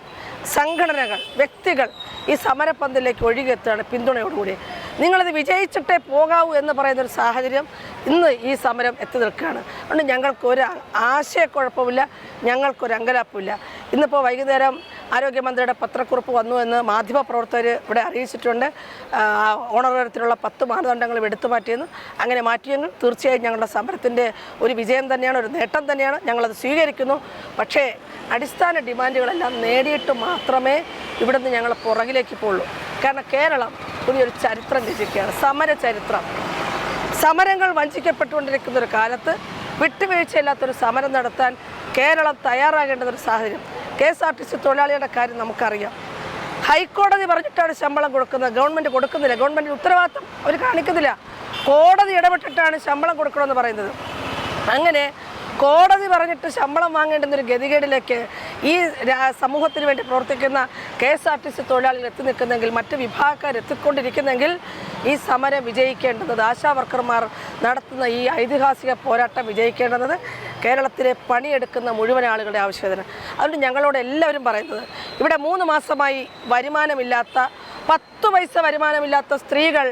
സംഘടനകൾ, വ്യക്തികൾ ഈ സമരപ്പന്തലിലേക്ക് ഒഴുകിയെത്തുകയാണ് പിന്തുണയോടുകൂടി. നിങ്ങളത് വിജയിച്ചിട്ടേ പോകാവൂ എന്ന് പറയുന്നൊരു സാഹചര്യം ഇന്ന് ഈ സമരം എത്തി നിൽക്കുകയാണ്. അതുകൊണ്ട് ഞങ്ങൾക്കൊരു ആശയക്കുഴപ്പമില്ല, ഞങ്ങൾക്കൊരു അങ്കലാപ്പമില്ല. ഇന്നിപ്പോൾ വൈകുന്നേരം ആരോഗ്യമന്ത്രിയുടെ പത്രക്കുറിപ്പ് വന്നു എന്ന് മാധ്യമപ്രവർത്തകർ ഇവിടെ അറിയിച്ചിട്ടുണ്ട്. ഓണറേറിയത്തിലുള്ള 10 മാനദണ്ഡങ്ങളും എടുത്തു മാറ്റിയെന്ന്. അങ്ങനെ മാറ്റിയെങ്കിൽ തീർച്ചയായും ഞങ്ങളുടെ സമരത്തിൻ്റെ ഒരു വിജയം തന്നെയാണ്, ഒരു നേട്ടം തന്നെയാണ്. ഞങ്ങളത് സ്വീകരിക്കുന്നു. പക്ഷേ അടിസ്ഥാന ഡിമാൻഡുകളെല്ലാം നേടിയിട്ട് മാത്രമേ ഇവിടുന്ന് ഞങ്ങൾ പുറകിലേക്ക് പോകുള്ളൂ. കാരണം കേരളം പുതിയൊരു ചരിത്രം രചിക്കുകയാണ്, സമര ചരിത്രം. സമരങ്ങൾ വഞ്ചിക്കപ്പെട്ടുകൊണ്ടിരിക്കുന്ന ഒരു കാലത്ത് വിട്ടുവീഴ്ചയില്ലാത്തൊരു സമരം നടത്താൻ കേരളം തയ്യാറാകേണ്ടതൊരു സാഹചര്യം. KSRTC തൊഴിലാളികളുടെ കാര്യം നമുക്കറിയാം. ഹൈക്കോടതി പറഞ്ഞിട്ടാണ് ശമ്പളം കൊടുക്കുന്നത്, ഗവൺമെൻറ് കൊടുക്കുന്നില്ല. ഗവൺമെൻറ് ഉത്തരവാദിത്തം അവർ കാണിക്കുന്നില്ല. കോടതി ഇടപെട്ടിട്ടാണ് ശമ്പളം കൊടുക്കണമെന്ന് പറയുന്നത്. അങ്ങനെ കോടതി പറഞ്ഞിട്ട് ശമ്പളം വാങ്ങേണ്ടുന്നൊരു ഗതികേടിലേക്ക് ഈ സമൂഹത്തിന് വേണ്ടി പ്രവർത്തിക്കുന്ന KSRTC തൊഴിലാളികൾ എത്തി നിൽക്കുന്നെങ്കിൽ, മറ്റ് വിഭാഗക്കാർ എത്തിക്കൊണ്ടിരിക്കുന്നെങ്കിൽ ഈ സമരം വിജയിക്കേണ്ടത്, ആശാ വർക്കർമാർ നടത്തുന്ന ഈ ഐതിഹാസിക പോരാട്ടം വിജയിക്കേണ്ടത് കേരളത്തിലെ പണിയെടുക്കുന്ന മുഴുവൻ ആളുകളുടെ ആവശ്യകതയാണ്. അതുകൊണ്ട് ഞങ്ങളോട് എല്ലാവരും പറയുന്നത്, ഇവിടെ 3 മാസമായി വരുമാനമില്ലാത്ത, 10 പൈസ വരുമാനമില്ലാത്ത സ്ത്രീകൾ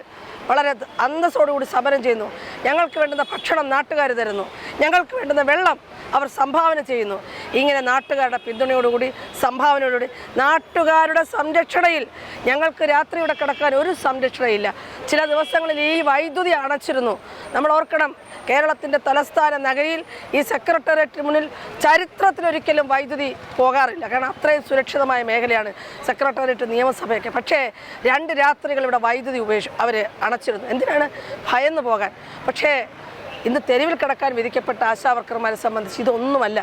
വളരെ അന്തസ്സോടുകൂടി സമരം ചെയ്യുന്നു. ഞങ്ങൾക്ക് വേണ്ടുന്ന ഭക്ഷണം നാട്ടുകാർ തരുന്നു, ഞങ്ങൾക്ക് വേണ്ടുന്ന വെള്ളം അവർ സംഭാവന ചെയ്യുന്നു. ഇങ്ങനെ നാട്ടുകാരുടെ പിന്തുണയോടുകൂടി, സംഭാവനയോടുകൂടി, നാട്ടുകാരുടെ സംരക്ഷണയിൽ ഞങ്ങൾക്ക് രാത്രി ഇവിടെ കിടക്കാൻ ഒരു സംരക്ഷണയില്ല. ചില ദിവസങ്ങളിൽ ഈ വൈദ്യുതി അണച്ചിരുന്നു. നമ്മൾ ഓർക്കണം, കേരളത്തിൻ്റെ തലസ്ഥാന നഗരിയിൽ ഈ സെക്രട്ടേറിയറ്റിന് മുന്നിൽ ചരിത്രത്തിലൊരിക്കലും വൈദ്യുതി പോകാറില്ല. കാരണം അത്രയും സുരക്ഷിതമായ മേഖലയാണ് സെക്രട്ടേറിയറ്റ്, നിയമസഭയൊക്കെ. പക്ഷേ 2 രാത്രികൾ ഇവിടെ വൈദ്യുതി അവർ അണച്ചിരുന്നു. എന്തിനാണ്? ഭയന്ന് പോകാൻ. പക്ഷേ ഇന്ന് തെരുവിൽ കിടക്കാൻ വിധിക്കപ്പെട്ട ആശാ വർക്കർമാരെ സംബന്ധിച്ച് ഇതൊന്നുമല്ല.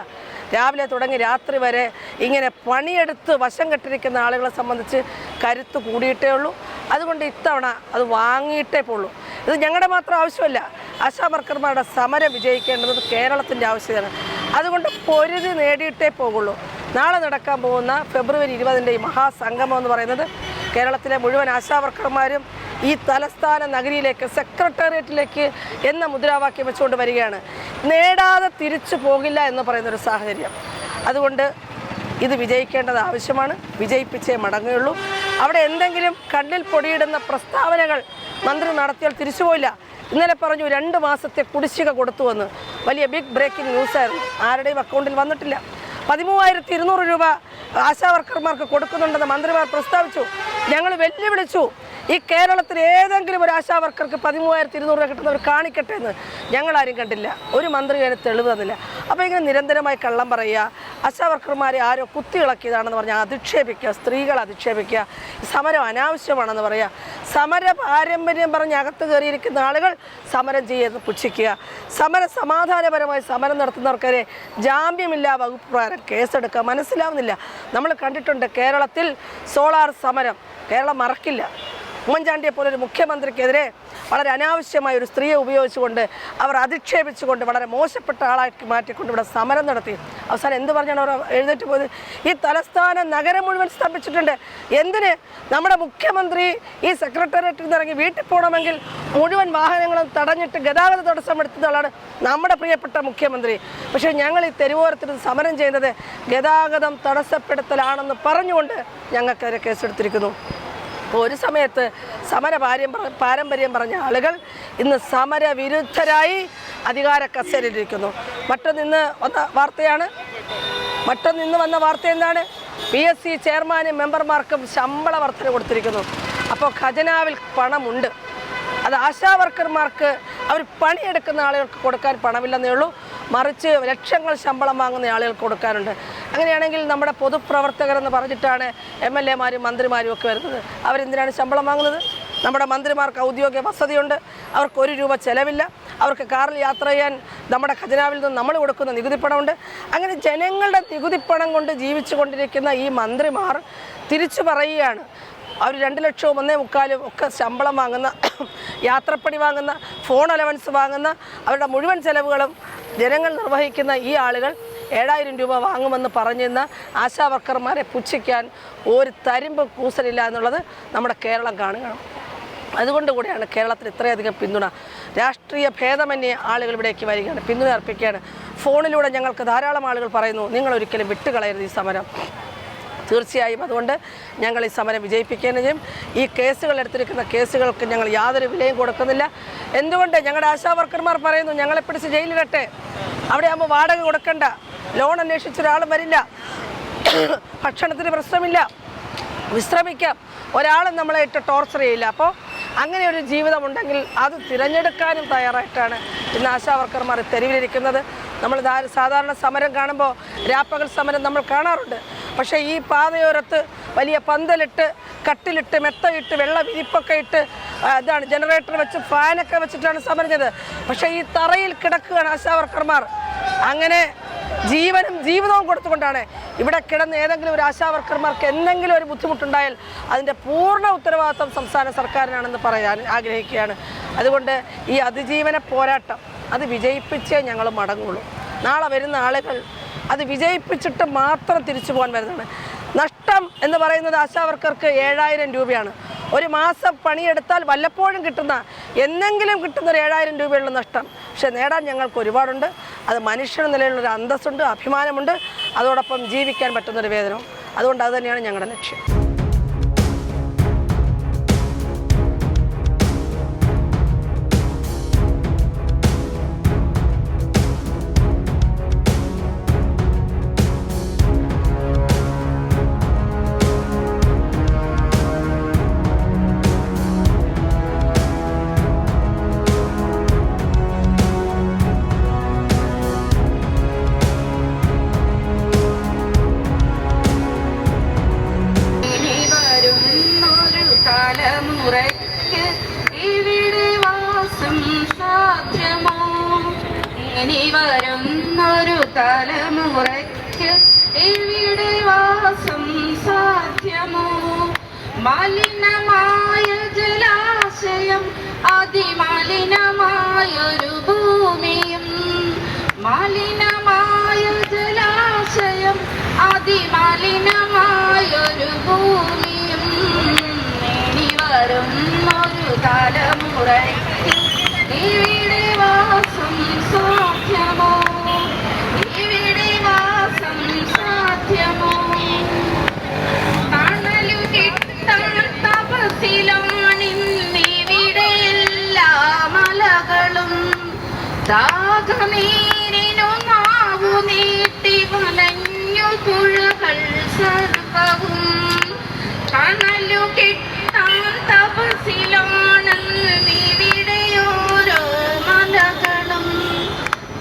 രാവിലെ തുടങ്ങി രാത്രി വരെ ഇങ്ങനെ പണിയെടുത്ത് വശം കെട്ടിരിക്കുന്ന ആളുകളെ സംബന്ധിച്ച് കരുത്ത് കൂടിയിട്ടേ ഉള്ളൂ. അതുകൊണ്ട് ഇത്തവണ അത് വാങ്ങിയിട്ടേ പോകുള്ളൂ. ഇത് ഞങ്ങളുടെ മാത്രം ആവശ്യമല്ല, ആശാ വർക്കർമാരുടെ സമരം വിജയിക്കേണ്ടത് കേരളത്തിൻ്റെ ആവശ്യമാണ്. അതുകൊണ്ട് പൊരുതി നേടിയിട്ടേ പോകുള്ളൂ. നാളെ നടക്കാൻ പോകുന്ന ഫെബ്രുവരി 20 ഈ മഹാസംഗമം എന്ന് പറയുന്നത് കേരളത്തിലെ മുഴുവൻ ആശാ വർക്കർമാരും ഈ തലസ്ഥാന നഗരിയിലേക്ക്, സെക്രട്ടേറിയറ്റിലേക്ക് എന്ന മുദ്രാവാക്യം വെച്ചുകൊണ്ട് വരികയാണ്. നേടാതെ തിരിച്ചു പോകില്ല എന്ന് പറയുന്നൊരു സാഹചര്യം. അതുകൊണ്ട് ഇത് വിജയിക്കേണ്ടത് ആവശ്യമാണ്. വിജയിപ്പിച്ചേ മടങ്ങുകയുള്ളൂ. അവിടെ എന്തെങ്കിലും കണ്ണിൽ പൊടിയിടുന്ന പ്രസ്താവനകൾ മന്ത്രി നടത്തിയാൽ തിരിച്ചുപോയില്ല. ഇന്നലെ പറഞ്ഞു 2 മാസത്തെ കുടിശ്ശിക കൊടുത്തുവെന്ന്. വലിയ ബിഗ് ബ്രേക്കിംഗ് ന്യൂസായിരുന്നു. ആരുടെയും അക്കൗണ്ടിൽ വന്നിട്ടില്ല. 13,200 രൂപ ആശാ വർക്കർമാർക്ക് കൊടുക്കുന്നുണ്ടെന്ന് മന്ത്രിമാർ പ്രസ്താവിച്ചു. ഞങ്ങൾ വെല്ലുവിളിച്ചു, ഈ കേരളത്തിൽ ഏതെങ്കിലും ഒരു ആശാ വർക്കർക്ക് 13,200 രൂപ കിട്ടുന്നവർ കാണിക്കട്ടെ എന്ന്. ഞങ്ങളാരും കണ്ടില്ല. ഒരു മന്ത്രി അതിന് തെളിവ് തന്നില്ല. അപ്പോൾ ഇങ്ങനെ നിരന്തരമായി കള്ളം പറയുക, ആശാ വർക്കർമാരെ ആരോ കുത്തിയിളക്കിയതാണെന്ന് പറഞ്ഞാൽ അധിക്ഷേപിക്കുക, സ്ത്രീകൾ അധിക്ഷേപിക്കുക, സമരം അനാവശ്യമാണെന്ന് പറയുക, സമര പാരമ്പര്യം പറഞ്ഞ് അകത്ത് കയറിയിരിക്കുന്ന ആളുകൾ സമരം ചെയ്യുന്നത് പുച്ഛിക്കുക, സമാധാനപരമായി സമരം നടത്തുന്നവർക്കെതിരെ ജാമ്യമില്ലാ വകുപ്പ് പ്രകാരം കേസെടുക്കുക. മനസ്സിലാവുന്നില്ല. നമ്മൾ കണ്ടിട്ടുണ്ട് കേരളത്തിൽ സോളാർ സമരം. കേരളം മറക്കില്ല. ഉമ്മൻചാണ്ടിയെ പോലൊരു മുഖ്യമന്ത്രിക്കെതിരെ വളരെ അനാവശ്യമായ ഒരു സ്ത്രീയെ ഉപയോഗിച്ചുകൊണ്ട്, അവർ അധിക്ഷേപിച്ചുകൊണ്ട്, വളരെ മോശപ്പെട്ട ആളാക്കി മാറ്റിക്കൊണ്ട് ഇവിടെ സമരം നടത്തി. അവസാനം എന്ത് പറഞ്ഞാണ് അവർ എഴുന്നേറ്റ് പോയത്? ഈ തലസ്ഥാന നഗരം മുഴുവൻ സ്തംഭിച്ചിട്ടുണ്ട്. എന്തിന്? നമ്മുടെ മുഖ്യമന്ത്രി ഈ സെക്രട്ടേറിയറ്റിൽ നിന്ന് ഇറങ്ങി വീട്ടിൽ പോകണമെങ്കിൽ മുഴുവൻ വാഹനങ്ങളും തടഞ്ഞിട്ട് ഗതാഗത തടസ്സം എടുത്തതാണ് നമ്മുടെ പ്രിയപ്പെട്ട മുഖ്യമന്ത്രി. പക്ഷേ ഞങ്ങൾ ഈ തെരുവോരത്തിൽ സമരം ചെയ്യുന്നത് ഗതാഗതം തടസ്സപ്പെടുത്തലാണെന്ന് പറഞ്ഞുകൊണ്ട് ഞങ്ങൾക്കെതിരെ കേസെടുത്തിരിക്കുന്നു. ഒരു സമയത്ത് പാരമ്പര്യം പറഞ്ഞ ആളുകൾ ഇന്ന് സമരവിരുദ്ധരായി അധികാര കസേരയിലിരിക്കുന്നു. മറ്റൊന്നിന്ന് വന്ന വാർത്ത എന്താണ്? PSC ചെയർമാനും മെമ്പർമാർക്കും ശമ്പള വർധന കൊടുത്തിരിക്കുന്നു. അപ്പോൾ ഖജനാവിൽ പണമുണ്ട്. അത് ആശാ വർക്കർമാർക്ക്, അവർ പണിയെടുക്കുന്ന ആളുകൾക്ക് കൊടുക്കാൻ പണമില്ലെന്നേ ഉള്ളൂ. മറിച്ച് ലക്ഷങ്ങൾ ശമ്പളം വാങ്ങുന്ന ആളുകൾക്ക് കൊടുക്കാനുണ്ട്. അങ്ങനെയാണെങ്കിൽ നമ്മുടെ പൊതുപ്രവർത്തകരെന്ന് പറഞ്ഞിട്ടാണ് MLA മാരും മന്ത്രിമാരും ഒക്കെ വരുന്നത്. അവരെന്തിനാണ് ശമ്പളം വാങ്ങുന്നത്? നമ്മുടെ മന്ത്രിമാർക്ക് ഔദ്യോഗിക വസതിയുണ്ട്, അവർക്ക് 1 രൂപ ചിലവില്ല, അവർക്ക് കാറിൽ യാത്ര ചെയ്യാൻ നമ്മുടെ ഖജനാവിൽ നിന്ന് നമ്മൾ കൊടുക്കുന്ന നികുതിപ്പണമുണ്ട്. അങ്ങനെ ജനങ്ങളുടെ നികുതിപ്പണം കൊണ്ട് ജീവിച്ചു കൊണ്ടിരിക്കുന്ന ഈ മന്ത്രിമാർ തിരിച്ചു പറയുകയാണ്, അവർ 2 ലക്ഷവും 1.25 ഒക്കെ ശമ്പളം വാങ്ങുന്ന, യാത്രപ്പണി വാങ്ങുന്ന, ഫോൺ അലവൻസ് വാങ്ങുന്ന, അവരുടെ മുഴുവൻ ചെലവുകളും ജനങ്ങൾ നിർവഹിക്കുന്ന ഈ ആളുകൾ 7,000 രൂപ വാങ്ങുമെന്ന് പറഞ്ഞിരുന്ന ആശാ വർക്കർമാരെ പുച്ഛിക്കാൻ ഒരു തരിമ്പ് കൂസലില്ല എന്നുള്ളത് നമ്മുടെ കേരളം കാണുകയാണ്. അതുകൊണ്ട് കൂടെയാണ് കേരളത്തിൽ ഇത്രയധികം പിന്തുണ. രാഷ്ട്രീയ ഭേദമന്യേ ആളുകൾ ഇവിടേക്ക് വരികയാണ്, പിന്തുണ അർപ്പിക്കുകയാണ്. ഫോണിലൂടെ ഞങ്ങൾക്ക് ധാരാളം ആളുകൾ പറയുന്നു, നിങ്ങളൊരിക്കലും വിട്ടുകളയരുത് ഈ സമരം. തീർച്ചയായും അതുകൊണ്ട് ഞങ്ങൾ ഈ സമരം വിജയിപ്പിക്കുകയും ചെയ്യും. ഈ കേസുകൾ എടുത്തിരിക്കുന്ന കേസുകൾക്ക് ഞങ്ങൾ യാതൊരു വിലയും കൊടുക്കുന്നില്ല. എന്തുകൊണ്ട്? ഞങ്ങളുടെ ആശാ വർക്കർമാർ പറയുന്നു, ഞങ്ങളെ പിടിച്ച് ജയിലിലിട്ടെ, അവിടെ ആകുമ്പോൾ വാടക കൊടുക്കണ്ട, ലോൺ അന്വേഷിച്ച ഒരാളും വരില്ല, ഭക്ഷണത്തിന് പ്രശ്നമില്ല, വിശ്രമിക്കാം, ഒരാളും നമ്മളെ ഇട്ട് ടോർച്ചർ ചെയ്യില്ല. അപ്പോൾ അങ്ങനെ ഒരു ജീവിതമുണ്ടെങ്കിൽ അത് തിരഞ്ഞെടുക്കാനും തയ്യാറായിട്ടാണ് ഇന്ന് ആശാവർക്കർമാർ തെരുവിലിരിക്കുന്നത്. നമ്മൾ സാധാരണ സമരം കാണുമ്പോൾ രാപ്പകൽ സമരം നമ്മൾ കാണാറുണ്ട്. പക്ഷേ ഈ പാതയോരത്ത് വലിയ പന്തലിട്ട്, കട്ടിലിട്ട്, മെത്തയിട്ട്, വെള്ള വിരിപ്പൊക്കെ ഇട്ട്, ഇതാണ് ജനറേറ്റർ വെച്ച്, ഫാനൊക്കെ വെച്ചിട്ടാണ് സമരം ചെയ്തത്. പക്ഷേ ഈ തറയിൽ കിടക്കുകയാണ് ആശാവർക്കർമാർ. അങ്ങനെ ജീവനും ജീവിതവും കൊടുത്തുകൊണ്ടാണ് ഇവിടെ കിടന്ന് ഏതെങ്കിലും ഒരു ആശാവർക്കർമാർക്ക് എന്തെങ്കിലും ഒരു ബുദ്ധിമുട്ടുണ്ടായാൽ അതിൻ്റെ പൂർണ്ണ ഉത്തരവാദിത്വം സംസ്ഥാന സർക്കാരിനാണെന്ന് പറയാൻ ആഗ്രഹിക്കുകയാണ്. അതുകൊണ്ട് ഈ അതിജീവന പോരാട്ടം അത് വിജയിപ്പിച്ചേ ഞങ്ങൾ മടങ്ങുള്ളൂ. നാളെ വരുന്ന ആളുകൾ അത് വിജയിപ്പിച്ചിട്ട് മാത്രം തിരിച്ചു പോകാൻ വരുന്നതാണ്. നഷ്ടം എന്ന് പറയുന്നത് ആശാവർക്കർക്ക് 7000 രൂപയാണ്. ഒരു മാസം പണിയെടുത്താൽ വല്ലപ്പോഴും കിട്ടുന്ന, എന്നെങ്കിലും കിട്ടുന്ന ഒരു 7000 രൂപയുള്ള നഷ്ടം. പക്ഷെ നേടാൻ ഞങ്ങൾക്ക് ഒരുപാടുണ്ട്. അത് മനുഷ്യൻ നിലയിലുള്ളൊരു അന്തസ്സുണ്ട്, അഭിമാനമുണ്ട്, അതോടൊപ്പം ജീവിക്കാൻ പറ്റുന്നൊരു വേതനവും. അതുകൊണ്ട് അത് തന്നെയാണ് ഞങ്ങളുടെ ലക്ഷ്യം. വരുന്നൊരു തലമുറയ്ക്ക് ഇവിടെ വാസം സാധ്യമോ? മലിനമായ ജലാശയം, അതിമലിനമായൊരു ഭൂമിയും, മലിനമായ ജലാശയം, അതിമലിനമായൊരു ഭൂമിയും, ഇനി വരുന്നൊരു തലമുറയ്ക്ക് ഇവിടെ വാസം സാധ്യമോ? ഇവിടെ വാസം സാധ്യമോ? തണലു കിട്ടാൻ തപസിലാണിന്നിവിടെ എല്ലാ മലകളും, ദാഹനീരിനു നാവു നീട്ടി വലഞ്ഞു പുഴകൾ സർവവും. തണലു കിട്ടാൻ തപസിലാണെന്നിവിടെ ഓരോ മലകളും,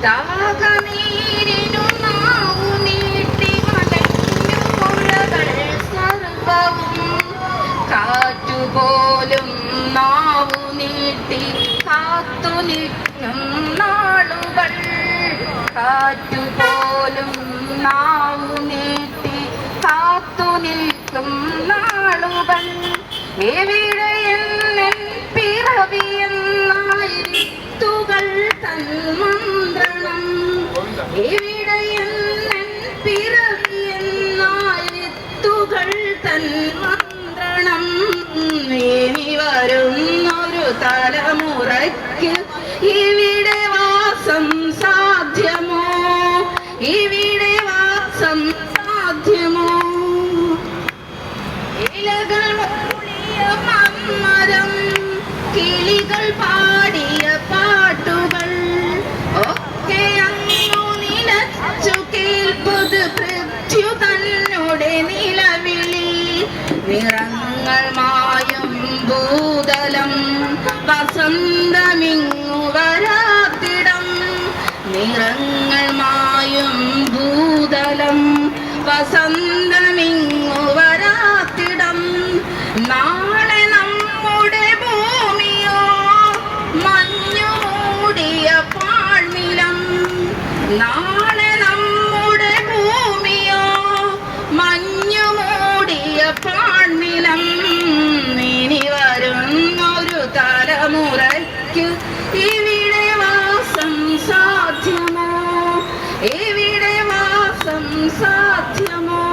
ദാഹനീരിനു നാവു നീട്ടി വലഞ്ഞു പുഴകൾ സർവവും. കാറ്റുപോലും നാവു നീട്ടി കാത്തു നിൽക്കും നാളുകൾ, കാറ്റുപോലും നാവു നീട്ടി കാത്തു നിൽക്കും നാളുകൾ. എവിടെയെന്നൻ പിറവിയെന്നായിരിത്തുകൾ തൻ മന്ത്രണം, എവിടെയെന്നൻ പിറവിയെന്നായിരിത്തുകൾ തൻ മന്ത്രണം. ഇനി വരുന്നൊരു തലമുറയ്ക്ക് ഇവിടെ വാസം സാധ്യമോ? ഇവിടെ വാസം സാധ്യമോ? ഇലകൾ മൂടിയ മമ്മരം, കിളികൾ പാടിയ പാട്ടുകൾ ഒക്കെ അങ്ങു നിലച്ചു കേൾപ്പത് പൃഥ്വി തന്നോടെ നിലവിളി. നിറങ്ങൾ മായും ഭൂതലം, വസന്തമിങ്ങു വരാത്തിടം, നിറങ്ങൾ മായും ഭൂതലം, വസന്തമിങ്ങു വരാത്തിടം. നാളെ നമ്മുടെ ഭൂമിയോ മഞ്ഞു മൂടിയ പാഴ്നിലം, നാളെ നമ്മുടെ ഭൂമിയോ മഞ്ഞു മൂടിയ പാഴ്നിലം. ഇനി വരുന്നൊരു തലമുറയ്ക്ക് ഇവിടെ വാസം സാധ്യമോ? ഇവിടെ വാസം സാധ്യമോ?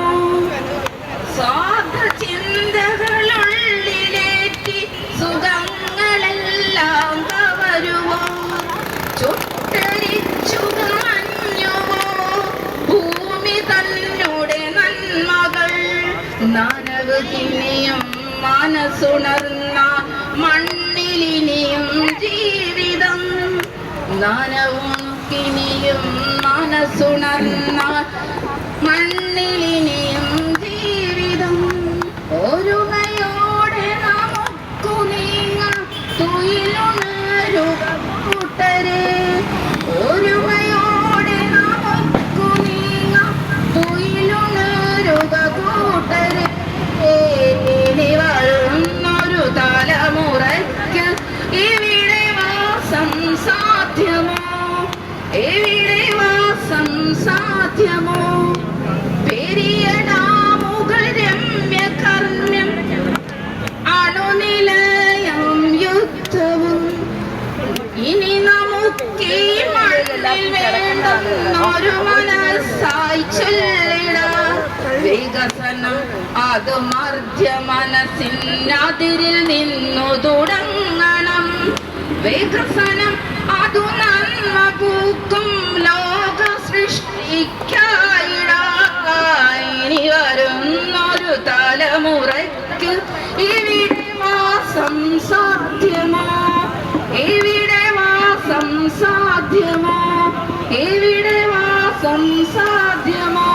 സ്വാർത്ഥ ചിന്തകളുള്ളിലേറ്റി സുഖങ്ങളെല്ലാം കവരുവോ? ചുട്ടരിച്ചു കളഞ്ഞുവോ ഭൂമി തന്നോടെ നന്മകൾ? നനവ് കിനിയും മനസ്സുണർന്ന മണ്ണിലിനിയും ജീവിതം, നനവും കിനിയും മനസ്സുണർന്ന മണ്ണിലിനിയും തുറന്നൊരു മനസ്സായി ചൊല്ലിട വികസനം അത് മധ്യ മനസ്സിനതിരിൽ നിന്നു തുടങ്ങണം വികസനം അതു നന്മ പൂക്കും ലോക സൃഷ്ടിക്കായിനി വരുന്നൊരു തലമുറയ്ക്ക് ഇവിടെ വാസം സാധ്യമോ ഇവിടെ വാസം സാധ്യമോ ഇവിടെ വാസം സാധ്യമോ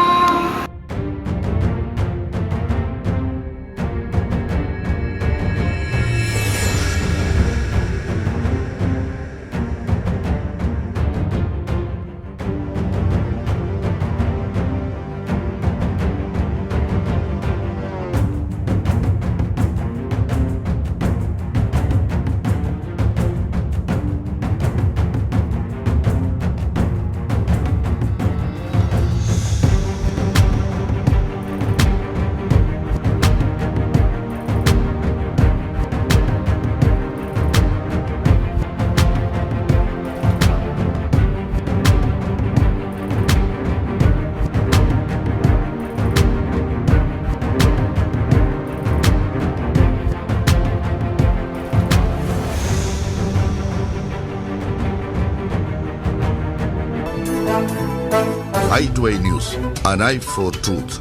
i2i News, an eye for truth.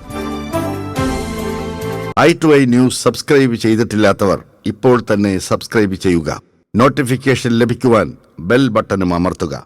i2i News subscribe ചെയ്തിട്ടില്ലാത്തവർ ഇപ്പോൾ തന്നെ സബ്സ്ക്രൈബ് ചെയ്യുക. നോട്ടിഫിക്കേഷൻ ലഭിക്കുവാൻ ബെൽ ബട്ടണും അമർത്തുക.